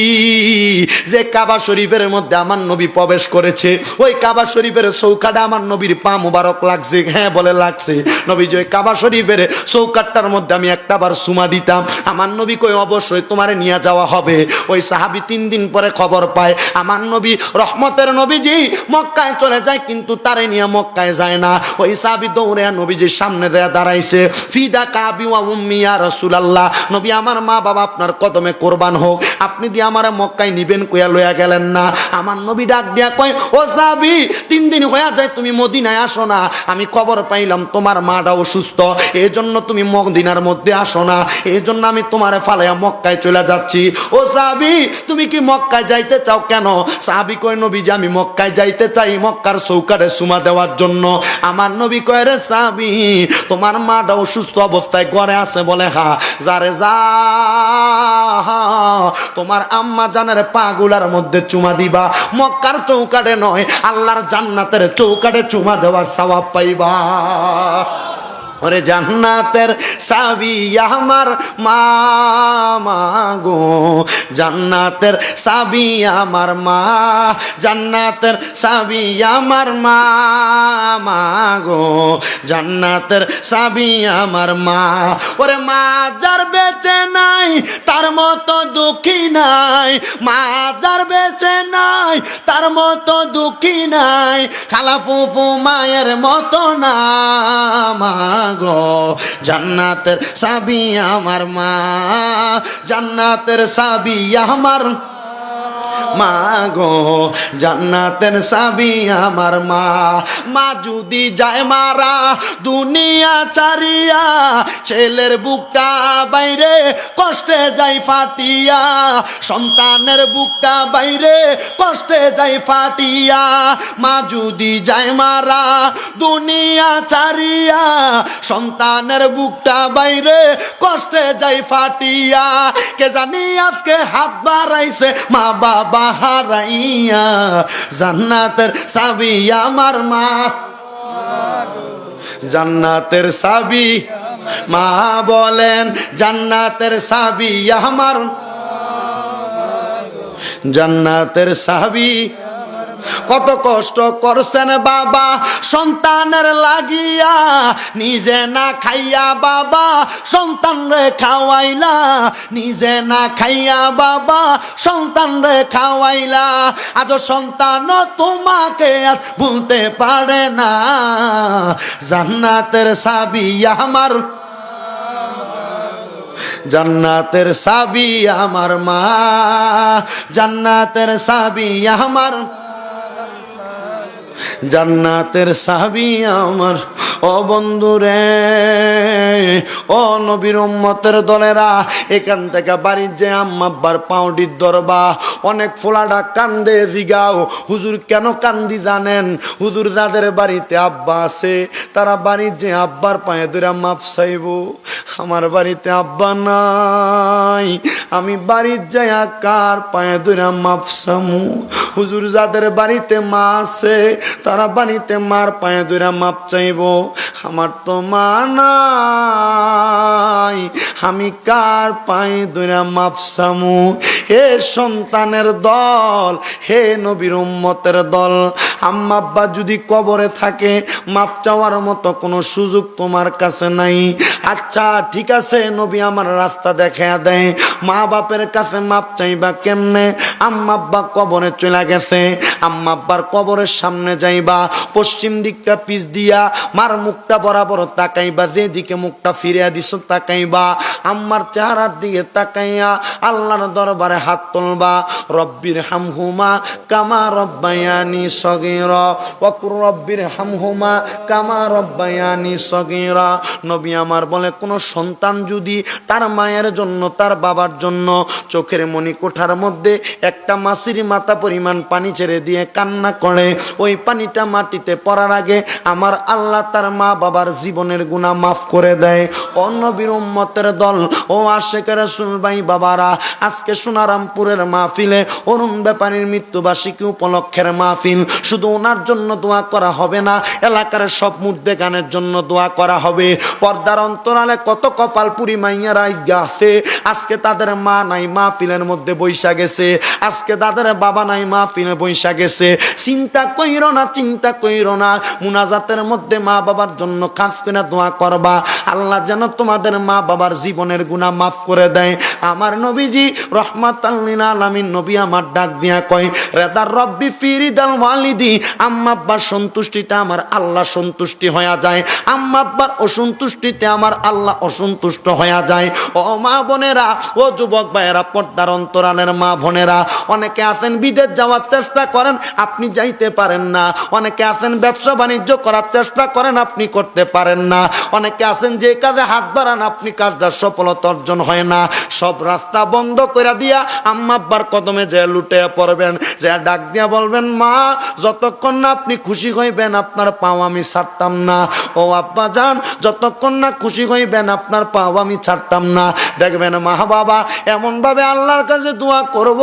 যে কাবা শরীফের মধ্যে আমার নবী প্রবেশ করেছে, ওই কাবা শরীফের চৌকাটে আমার নবীর পা মুবারক লাগছে। হ্যাঁ বলে লাগছে। নবীজি, ওই কাবা শরীফের চৌকাটটার মধ্যে আমি একটাবার চুমা দিতাম। আমার নবী কই অবশ্যই তোমারে নিয়ে যাওয়া হবে। ওই সাহাবী 3 দিন পরে খবর পায় আমার নবী রহমতের নবীজি মক্কায় চলে যায়, কিন্তু তারে নিয়ে মক্কায় যায় না। ওই সাহাবী দৌড়ে নবীজির সামনে দেয়া দাঁড়াইছে, ফিদা কাবি ওয়া উম্মি ইয়া রাসূলুল্লাহ, নবী আমার মা বাবা আপনার কদমে কোরবান হোক, আপনি দিয়ে আমারে মক্কায় নিবেন কইয়া লইয়া গেলেন না। আমার নবী ডাক দিয়া কয়, ও সাহাবী 3 দিন হইয়া যায় তুমি মদিনায় আসো না, আমি খবর পাইলাম তোমার মাটা অসুস্থ, এই জন্য তুমি মদিনার মধ্যে আসো না, এই জন্য আমি তোমারে ফালাইয়া মক্কায় চলে যাচ্ছি। ও সাহাবী তুমি কি মক্কায় যাইতে চাও? কেন? সাহাবী কয়, নবীজি আমি মক্কায় যাইতে চাই মক্কার চৌকাটে চুমা দেওয়ার জন্য। আমার নবী কয়, রে সাহাবী তোমার মাটা অসুস্থ অবস্থায় ঘরে আছে? বলে হ্যাঁ। যারে যা তোমার আম্মা জানের পা গুলার মধ্যে চুমা দিবা, মক্কার চৌকাটে নয় আল্লাহর জান্নাতের চৌকাটে চুমা দেওয়ার সওয়াব পাইবা। ওরে জান্নাতের চাবি আমার মা গো, জান্নাতের চাবি আমার মা, জান্নাতের চাবি আমার মা গো, জান্নাতের চাবি আমার মা। ওরে মা যার বেঁচে নাই তার মতো দুঃখী নাই, মা যার বেঁচে নাই তার মতো দুঃখী নাই, খালা ফুফু মায়ের মতো না মা গো, জান্নাতের চাবি আমার মা, জান্নাতের চাবি আমার মা গো, জান্নাতের চাবি আমার মা। মা যদি যায় মারা দুনিয়া চারিয়া, ছেলের বুকটা বাইরে কষ্টে যাই ফাটিয়া, সন্তানের বুকটা বাইরে কষ্টে যাই ফাটিয়া। মা যদি যায় মারা দুনিয়া চারিয়া, সন্তানের বুকটা বাইরে কষ্টে যাই ফাটিয়া। কে জানি আজকে হাত বাড়াইছে মা বাবা হারাইয়া, জান্নাতের চাবি আমার মা, জান্নাতের চাবি মা বলেন, জান্নাতের চাবি আমার, জান্নাতের চাবি। কত কষ্ট করছেন বাবা সন্তানের লাগিয়া, নিজে না খাইয়া বাবা সন্তান রে খাওয়াইলা, নিজে না খাইয়া বাবা সন্তান রে খাওয়াইলা। আজ সন্তান তোমাকে আর ভুলতে পারে না, জান্নাতের চাবি আমার, জান্নাতের চাবি আমার মা, জান্নাতের চাবি আমার, জান্নাতের চাবি আমার। ও বন্ধুরে, ও নবীর উম্মতের দলেরা, এখান থেকে বাড়ির যে আম্মা আব্বার পাউডির দরবা, অনেক ফোলাডা কান্দে জিগাও হুজুর কেন কান্দি জানেন? হুজুর যাদের বাড়িতে আব্বা আছে তারা বাড়ির যে আব্বার পায়ে ধরে মাপ চাইব, আমার বাড়িতে আব্বা নাই, আমি বাড়ির যাই কার পায়ে ধরে মাপ চামু? হুজুর যাদের বাড়িতে মা আছে তারা বাড়িতে মার পায়ে ধরে মাপ চাইব, আমার তো মা নাই, আমি কার পায়ে ধরে মাপ চামু? হে সন্তানের দল, হে নবীর উম্মতের দল, আম্মা আব্বা যদি কবরে থাকে মাপ চাওয়ার মতো কোনো সুযোগ তোমার কাছে নাই। আচ্ছা ঠিক আছে, নবী আমার রাস্তা দেখায়া দেয়, মা বাপের কাছে মাপ চাইবা কেমনে? আম্মা আব্বা কবরে চলে গেছে, আম্মা আব্বার কবরের সামনে যাইবা, পশ্চিম দিকটা পিছ দিয়া মার মুখটা বরাবর তাকাইবা, যেদিকে মুখটা ফিরিয়া দিছ তাকাইবা, আম্মার চেহারার দিকে তাকাইয়া আল্লাহর দরবারে হাত তুলবা, রব্বির হামহুমা কামা রব্বায়ানি সগীরা ওয়াকুর রব্বির হামহুমা কামা রব্বায়ানি সগীরা। নবী আমার বলে, কোন সন্তান যদি তার মায়ের জন্য তার বাবার জন্য চোখের মনি কোঠার মধ্যে একটা মাছির মাথা পরিমাণ পানি ছেড়ে দিয়ে কান্না করে, ওই পানিটা মাটিতে পড়ার আগে আমার আল্লাহ তার মা বাবার জীবনের গুনাহ মাফ করে দেয়। ও নবীর উম্মতের দল, ও আশেকের রাসূল ভাই বাবারা, আজকে সোনারামপুরের মাহফিলে অরুণ ব্যাপারীর মৃত্যুবার্ষিকী উপলক্ষের মাহফিল, শুধু ওনার জন্য দোয়া করা হবে না, এলাকার সব মুদ্দেগানের জন্য দোয়া করা হবে। পর্দার অন্তরালে কত কপালপুরি মাইয়ারা আছে, আজকে তাদের মা নাই মাহফিলের মধ্যে বৈশা গেছে, আজকে তাদের বাবা নাই মাহফিলে বৈশা গেছে। চিন্তা কইরো না, চিন্তা কইরো না, মুনাজাতের মধ্যে মা বাবার জন্য খাস করে দোয়া করবা, আল্লাহ যেন তোমাদের মা বাবার জীবনের গুনাহ মাফ করে দেয়। আমার নবীজি রহমাতাল লিল আলামিন নবী আমার ডাক দিয়া কয়, রেদার রব্বি ফিরিদাল ওয়ালিদি, আম্মা আব্বার সন্তুষ্টিতে আমার আল্লাহ সন্তুষ্টি হয়ে যায়, আম্মা আব্বার অসন্তুষ্টিতে আমার আল্লাহ অসন্তুষ্ট হয়ে যায়। ও মা বোনেরা, ও যুবক ভাইয়েরা, পর্দার অন্তরালের মা বোনেরা, অনেকে আছেন বিদেশ যাওয়ার চেষ্টা করেন, আপনি যাইতে পারেন না, অনেকে আছেন ব্যবসা বাণিজ্য করার চেষ্টা করেন, আপনি করতে পারেন না, অনেকে আছেন যে কাজে হাত বাড়ান আপনি কাজটা সফলতা অর্জন হয় না, সব রাস্তা বন্ধ করে দিয়া আম্মা আব্বার কদমে যে লুটে পড়বেন, যে ডাক দিয়া বলবেন মা যতক্ষণ না আপনি খুশি হইবেন আপনার পাও আমি ছাড়তাম না। ও আব্বা জান যতক্ষণ না খুশি হইবেন আপনার পাও আমি ছাড়তাম না। দেখবেন মা বাবা এমন ভাবে আল্লাহর কাছে দোয়া করব,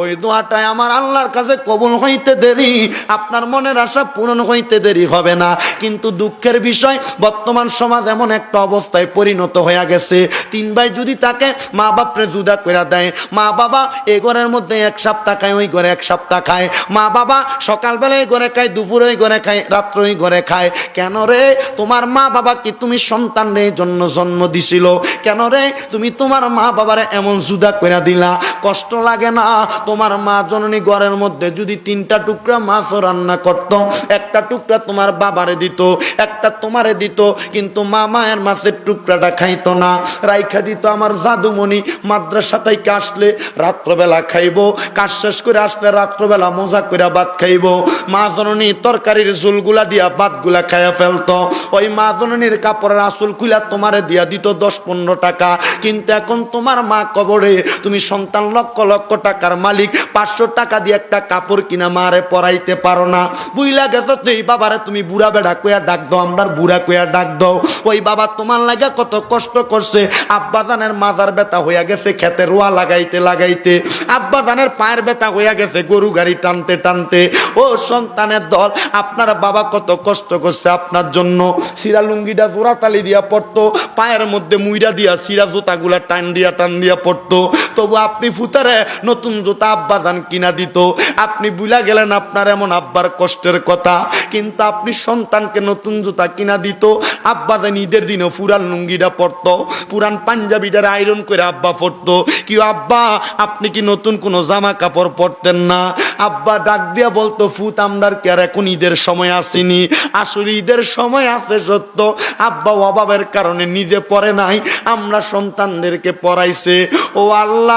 ওই দোয়াটাই আমার আল্লাহর কাছে কবুল হইতে দেরি, আপনার মনের আশা পূরণ হইতে দেরি হবে না। কিন্তু দুঃখের বিষয় বর্তমান সমাজ এমন একটা অবস্থায় পরিণত হয়ে গেছে, তিন ভাই যদি তাকে মা বাপরে জুদা করে দেয়, মা বাবা এই ঘরের মধ্যে এক সপ্তাহ খায়, ওই ঘরে এক সপ্তাহ খায়, মা বাবা সকালবেলা এই ঘরে খায়, দুপুরে ওই ঘরে খায়, রাত্রে ওই ঘরে খায়। কেন রে? তোমার মা বাবা কি তুমি সন্তান রে জন্য জন্ম দিছিল? কেন রে তুমি তোমার মা বাবারে এমন জুদা করে দিলা? কষ্ট লাগে না? তোমার মা জননী ঘরের মধ্যে যদি 3টা টুকরা মাছ রান্না করত, একটা টুকরা তোমার বাবারে দিত, একটা তোমারে দিত, কিন্তু মা মায়ের মাছের টুকরাটা খাইতো না, রাইখা দিত। আমার জাদুমণি মাদ্রাসা থেকে আসলে রাত্রবেলা খাইবো, কাজ শেষ করে আসলে রাত্রবেলা মজা করে ভাত খাইবো। মা জননী তরকারির ঝোলগুলা দিয়া ভাতগুলা খাইয়া ফেলতো। ওই মা জননীর কাপড়ের আসল খুলা তোমারে দিয়া দিত 10-15 টাকা। কিন্তু এখন তোমার মা কবরে, তুমি সন্তান লক্ষ লক্ষ টাকার মালিক, 500 টাকা দিয়ে একটা কাপড় কিনা মারে পরাইতে পারো না। বুইলা গেছো তো এই বাবারে তুমি বুড়া বেড়া কইয়া ডাক দাও, আমরা বুড়া কইয়া ডাক দাও। ওই বাবা তোমার লাগা কত কষ্ট করছে, আব্বা জানের মাজার ব্যথা হইয়া গেছে খেতে রোয়া লাগাইতে লাগাইতে, আব্বা জানের পায়ের ব্যথা হইয়া গেছে গরু গাড়ি টানতে টানতে। ও সন্তানের দল, আপনার বাবা কত কষ্ট করছে আপনার জন্য। সিরা লুঙ্গিটা জোড়াতালি দিয়া পড়তো, পায়ের মধ্যে মুইরা দিয়া সিরা জুতাগুলা টান দিয়া পড়তো। তবু আপনি ফুতারে নতুন জুতা আব্বা জান কিনা দিত। আপনি বুলা গেলেন আপনার এমন আব্বার কষ্টের কথা, কিন্তু আপনি সন্তানকে নতুন জুতা কিনা দিত। আব্বা জান ঈদের দিনও পুরান লুঙ্গিটা পড়তো, পুরান পাঞ্জাবিটার আয়রন করে আব্বা পড়তো। কি আব্বা আপনি কি নতুন কোনো জামা কাপড় পরতেন না? আব্বা ডাক দিয়া বলতো ফুত আমরার কি আর এখন ঈদের সময় আসেনি? আসলে ঈদের সময় আছে সত্য, আব্বা অভাবের কারণে নিজে পড়ে নাই, আমরা সন্তানদেরকে পড়াইছে। ও আল্লাহ,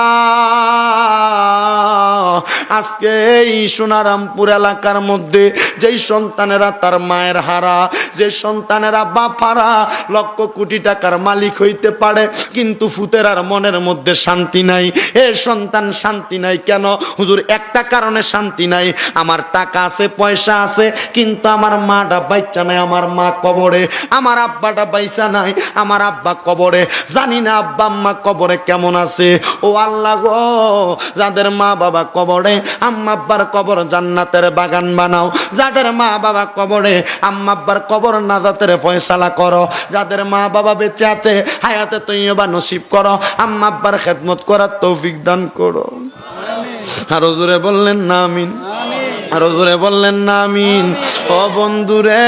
আজকে এই সোনারামপুর এলাকার মধ্যে যেই সন্তানেরা তার মায়ের হারা, যে সন্তানেরা বাপ হারা, লক্ষ কোটি টাকার মালিক হইতে পারে, কিন্তু ফুতেরার মনের মধ্যে শান্তি নাই। এ সন্তান শান্তি নাই কেন হুজুর? একটা কারণে শান্তি নাই, আমার টাকা আছে পয়সা আছে, কিন্তু আমার মাটা বাইচা নাই, আমার মা কবরে, আমার আব্বাটা বাইচা নাই, আমার আব্বা কবরে, জানি না আব্বা আম্মা কবরে কেমন আছে। ও আল্লাহ গো, যাদের মা বাবা কবরে, আম্মা আব্বার কবর জান্নাতের বাগান বানাও। যাদের মা বাবা কবরে, আম্মা আব্বার কবর নাজাতের ফয়সালা করো। যাদের মা বাবা বেঁচে আছে, হায়াতে তৈয়বা নসিব করো, আম্মা আব্বার খেদমত করার তৌফিক দান করো। আরো জোরে বললেন না আমিন? আরো জোরে বললেন না আমিন? ও বন্ধুরে,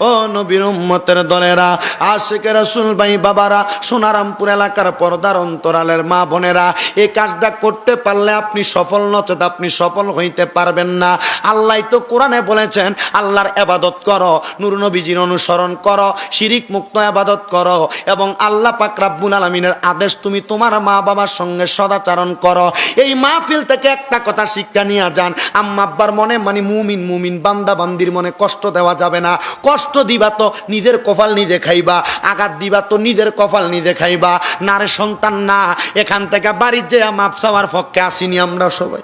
ও নবীর উম্মতের দলেরা, আশিকে রাসূল ভাই বাবারা, সোনারামপুর এলাকার পর্দার অন্তরালের মা বোনেরা, এই কাজটা করতে পারলে আপনি সফল, নচেত আপনি সফল হইতে পারবেন না। আল্লাহ তো কোরআনে বলেছেন আল্লাহর ইবাদত করো, নূর নবীজির অনুসরণ করো, শিরিক মুক্ত ইবাদত করো, এবং আল্লাহ পাক রব্বুল আলামিনের আদেশ তুমি তোমার মা বাবার সঙ্গে সদাচরণ করো। এই মাহফিল থেকে একটা কথা শিক্ষা নিয়ে যান, আম্মা আব্বার মনে মানে মুমিন বান্দা বান্দির মনে কষ্ট দেওয়া যাবে না। কষ্ট দিবা তো নিজের কপাল নিজে খাইবা, আঘাত দিবা তো নিজের কপাল নিজে খাইবা। নারে সন্তান না, এখান থেকে বাড়ির যে মাপ চাওয়ার পক্ষে আসিনি আমরা সবাই।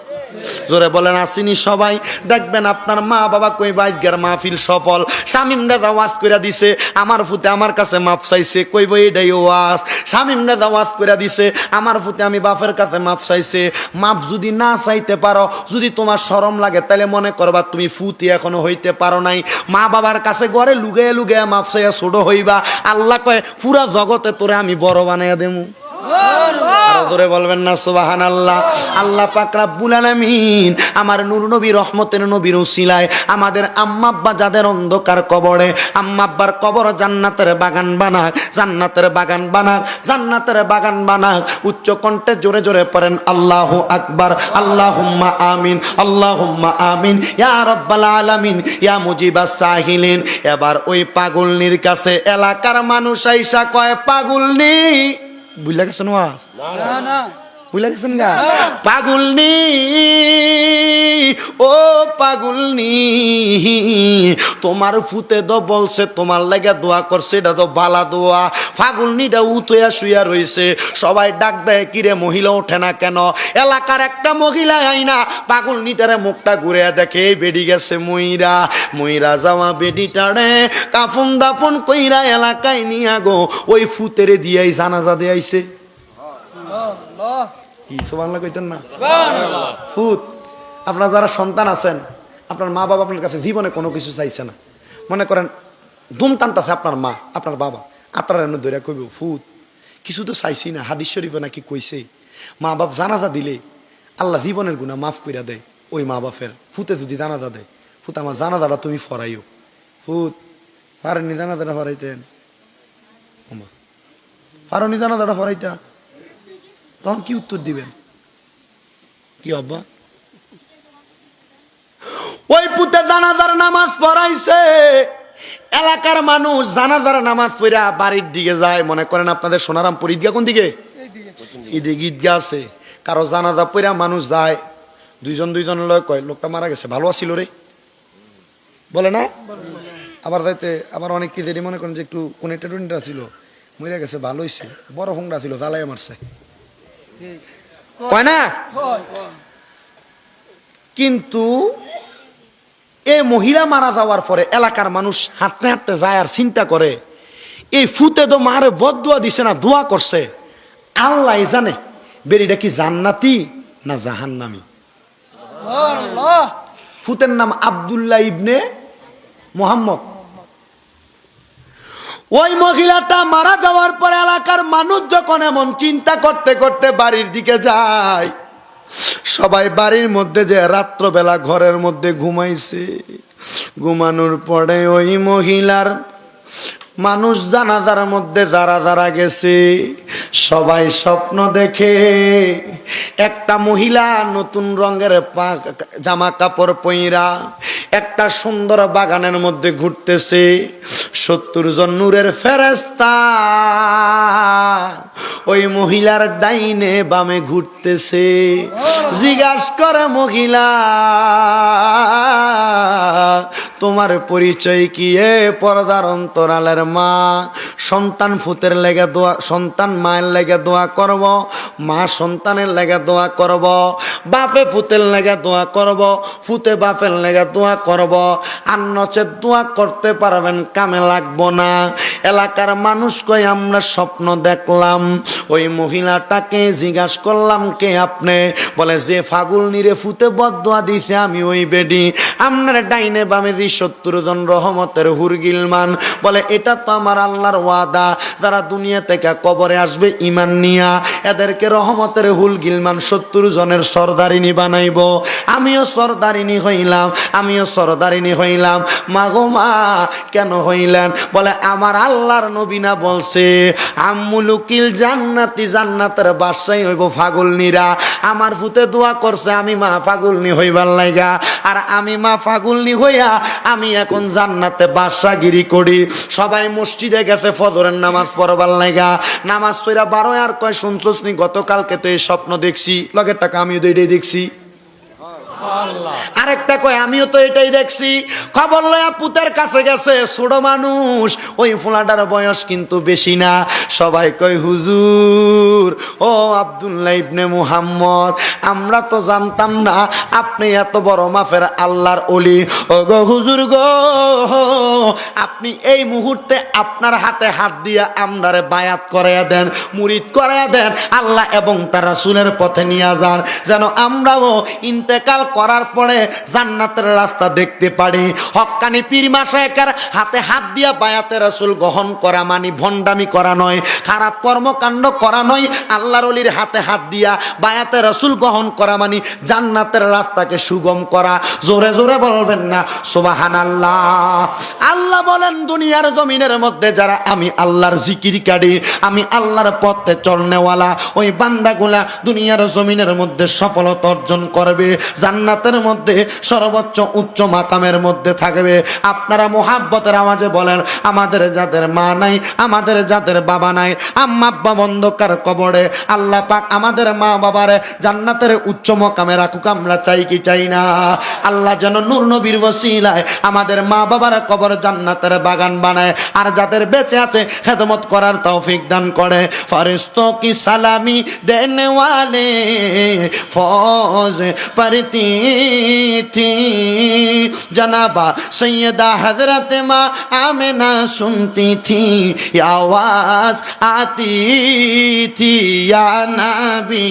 জোরে বলেন আসিনি সবাই? দেখবেন আপনার মা বাবা কই বাইকের মাহফিল সফল, শামিম রাজা ওয়াজ করে দিছে, আমার ফুতে আমার কাছে মাপ চাইছে, কইব এটাই ওয়াজ। শামিম রাজা ওয়াজ করে দিছে, আমার ফুতে আমি বাপের কাছে মাপ চাইছে। মাপ যদি না চাইতে পারো, যদি তোমার শরম লাগে, তাহলে মনে করবা তুমি ফুতি এখনো হইতে পারো নাই। মা বাবার কাছে ঘরে লুগে লুগে মাপ চাইয়া ছোট হইবা। আল্লাহ কয় পুরা জগতে তোরে আমি বড় বানাইয়া দেবো। ধরে বলবেন না সুবহানাল্লাহ? আল্লাহ পাক রব্বুল আলামিন আমার নূর নবী রহমতের নবীর উসিলায় আমাদের আম্মা আব্বা যাদের অন্ধকার কবরে, আম্মা আব্বার কবর জান্নাতের বাগান বানাক, জান্নাতের বাগান বানাক, জান্নাতের বাগান বানাক। উচ্চ কণ্ঠে জোরে জোরে পড়েন আল্লাহু আকবার, আল্লাহুম্মা আমিন, আল্লাহুম্মা আমিন ইয়া রাব্বাল আলামিন ইয়া মুজিবাস সাহিলিন। এবার ওই পাগলনির কাছে এলাকার মানুষ আইসা কয়, পাগলনি বুঝলা গেছেন ওয়াজ? বুঝলা গেছেন গা? পাগলনি ও পাগলনি, তোমার ফুতে তো বলছে তোমার লাগা দোয়া করছে, এটা তো বালা দোয়া। পাগলনিটা উতয়া শুয়া রইছে, সবাই ডাক দেয় কিরে মহিলা ওঠে না কেন? এলাকার একটা মহিলা আইনা পাগলনিটারে মুখটা ঘুরে দেখে এই বেডি গেছে মইরা। মইরা যাওয়া বেডিটারে কাফন দাপন কইরা এলাকায় নিয়া গো ওই ফুতেরে দিয়াই জানাজা দিয়ে আইছে। কি সুবহানাল্লাহ কইতেন না? ফুত, আপনার যারা সন্তান আছেন, আপনার মা বাবা আপনার কাছে জীবনে কোনো কিছু চাইছে না, মনে করেন দুম টানতাছে আপনার মা আপনার বাবা, আপনার এনে ধরে কইব ফুত কিছু তো চাইছি না। হাদিস শরীফে নাকি কইছে মা বাপ জানাজা দিলে আল্লাহ জীবনের গুনাহ মাফ কইরা দেয় ওই মা বাপের। ফুতে যদি জানাজা দেয়, ফুত আমার জানাজাটা তুমি ফরাইও। ফুত পারেননি জানাজাটা ফরাইতেন? পারনি জানাজাটা ফরাইতা? তখন কি উত্তর দিবেন? কি আব্বা? ওই পুতে জানাজার নামাজ পড়াইছে, এলাকার মানুষ জানাজার নামাজ পড়া বাড়ির দিকে যায়। মনে করেন আপনাদের সোনারামপুর ঈদগাহ কোন দিকে? এদিকে ঈদগাহ আছে। কারো জানাজা পড়া মানুষ যায়, দুইজন লয় কয় লোকটা মারা গেছে, ভালো আছিল রে বলে না? আবার যাইতে আবার অনেক কি যেটি মনে করেন যে একটু কোন একটা টুনিটা ছিল, মরে গেছে, ভালো হয়েছে, বড় ফোনটা ছিল জ্বালাই মারছে, কয় না? কিন্তু এই মহিলা মারা যাওয়ার পরে এলাকার মানুষ হাঁটতে হাঁটতে যায় আর চিন্তা করে এই ফুতে তো মারে বদদুয়া দিছে না, দোয়া করছে, আল্লাহ জানে বেরিটা কি জান্নাতি না জাহান্নামী। ফুতের নাম আব্দুল্লাহ ইবনে মুহাম্মদ। ওই মহিলাটা মারা যাওয়ার পরে এলাকার মানুষ যখন এমন চিন্তা করতে করতে বাড়ির দিকে যায়, সবাই বাড়ির মধ্যে যে রাত্রবেলা ঘরের মধ্যে ঘুমাইছে, ঘুমানোর পরে ওই মহিলার মানুষ জানাজার মধ্যে যারা যারা গেছে সবাই স্বপ্ন দেখে একটা মহিলা নতুন রঙের জামা কাপড় পইরা একটা সুন্দর বাগানের মধ্যে ঘুরতেছে। 70 জন নূরের ফেরেশতা ওই মহিলার ডাইনে বামে ঘুরতেছে। জিজ্ঞাসা করে মহিলা, তোমার পরিচয় কি? এ পর্দার অন্তরালের মা, সন্তান ফুতের লেগে দোয়া, সন্তান মায়ের লেগে দোয়া করব, মা সন্তানের লেগে দোয়া করব, বাপে ফুতের লেগে দোয়া করব, ফুতে বাপের লেগে দোয়া করব, আর নচেত দোয়া করতে পারবেন কামে লাগবো না। এলাকার মানুষ কয় আমরা স্বপ্ন দেখলাম। ওই মহিলাটাকে জিজ্ঞাসা করলাম কে আপনি? বলে যে ফাগুলনিরে ফুতে বদদোয়া দিছে আমি ওই বেডি। আপনার ডাইনে বামে যে 70 জন রহমতের হুরগিলমান। বলে এটা তো আমার আল্লাহর ওয়াদা, যারা দুনিয়া থেকে কবরে আসবে ঈমান নিয়া এদেরকে রহমতের হুলগিলমান 70 জনের সরদারিনী বানাইব। আমিও সরদারিনী হইলাম, আমিও সরদারিনী হইলাম। মাগো মা কেন হইলেন? বলে আমার আল্লাহর নবী না বলছে আম্মুলুকিল জান্নাতি, জান্নাতের বাদশাহী হইব ফাগুলনিরা। আমার ফুতে দোয়া করছে আমি মা ফাগুলনি হইবার লাইগা, আর আমি মা ফাগুলনি হইয়া আমি এখন জান্নাতে বাদশাগিরি করি। সবাই মসজিদে গেছে ফজরের নামাজ পড়বার লাইগা। নামাজ পড়া 12 আর কয় শুনছস নি গতকালকে তো এই স্বপ্ন দেখছি, লগের টাকা আমিও তো এটাই দেখছি। আরেকটা কয় আমিও তো এটাই দেখছি। খবর লয়া পুতের কাছে গেছে, ছোট মানুষ, ওই ফুলাটার বয়স কিন্তু বেশি না। সবাই কয় হুজুর ও আব্দুল্লাহ ইবনে মুহাম্মদ, আমরা তো জানতাম না আপনি এত বড় মাফের আল্লাহর ওলি। ও গো হুজুর গো, আপনি এই মুহূর্তে আপনার হাতে হাত দিয়া আমরারে বায়াত করাইয়া দেন, মুরিদ করাইয়া দেন, আল্লাহ এবং তার রাসূলের পথে নিয়ে যান, যেন আমরাও ইন্তেকাল করার পরে জান্নাতের রাস্তা দেখতে পারি। হক্কানি পীর মাশায়েখের হাতে হাত দিয়া বায়াতে রাসূল গ্রহণ করা মানে ভণ্ডামি করা নয়, খারাপ কর্মকাণ্ড করা নয়। আল্লাহর ওলির হাতে হাত দিয়া বায়াতে রাসূল গ্রহণ করা মানে জান্নাতের রাস্তাকে সুগম করা। জোরে জোরে বলবেন না সুবহানাল্লাহ। আল্লাহ বলেন দুনিয়ার জমিনের মধ্যে যারা আমি আল্লাহর জিকির কারি, আমি আল্লাহর পথে চলনেওয়ালা, ওই বান্দাগুলা দুনিয়ার জমিনের মধ্যে সফলতা অর্জন করবে, জান্নাতের মধ্যে সর্বোচ্চ উচ্চ মাকামের মধ্যে থাকবে। আপনারা মোহাব্বতের আওয়াজে বলেন, আমাদের যাদের মা নাই, আমাদের যাদের বাবা নাই, আম্মা আব্বা অন্ধকার কবরে, আল্লাহ পাক আমাদের মা বাবারে জান্নাতের উচ্চ মাকামে রাখুক। আমরা চাই কি চাই না? আল্লাহ যেন নূর নবীর ওসিলায় আমাদের মা বাবার কবর জান্নাতের বাগান বানায়, আর যাদের বেঁচে আছে খেদমত করার তৌফিক দান করে। ফেরেশতোं की सलामी देने वाले फौज पढ़ती थी, जनाबा सैयदा हजरत माँ आमिना सुनती थी, ये आवाज आती थी या नबी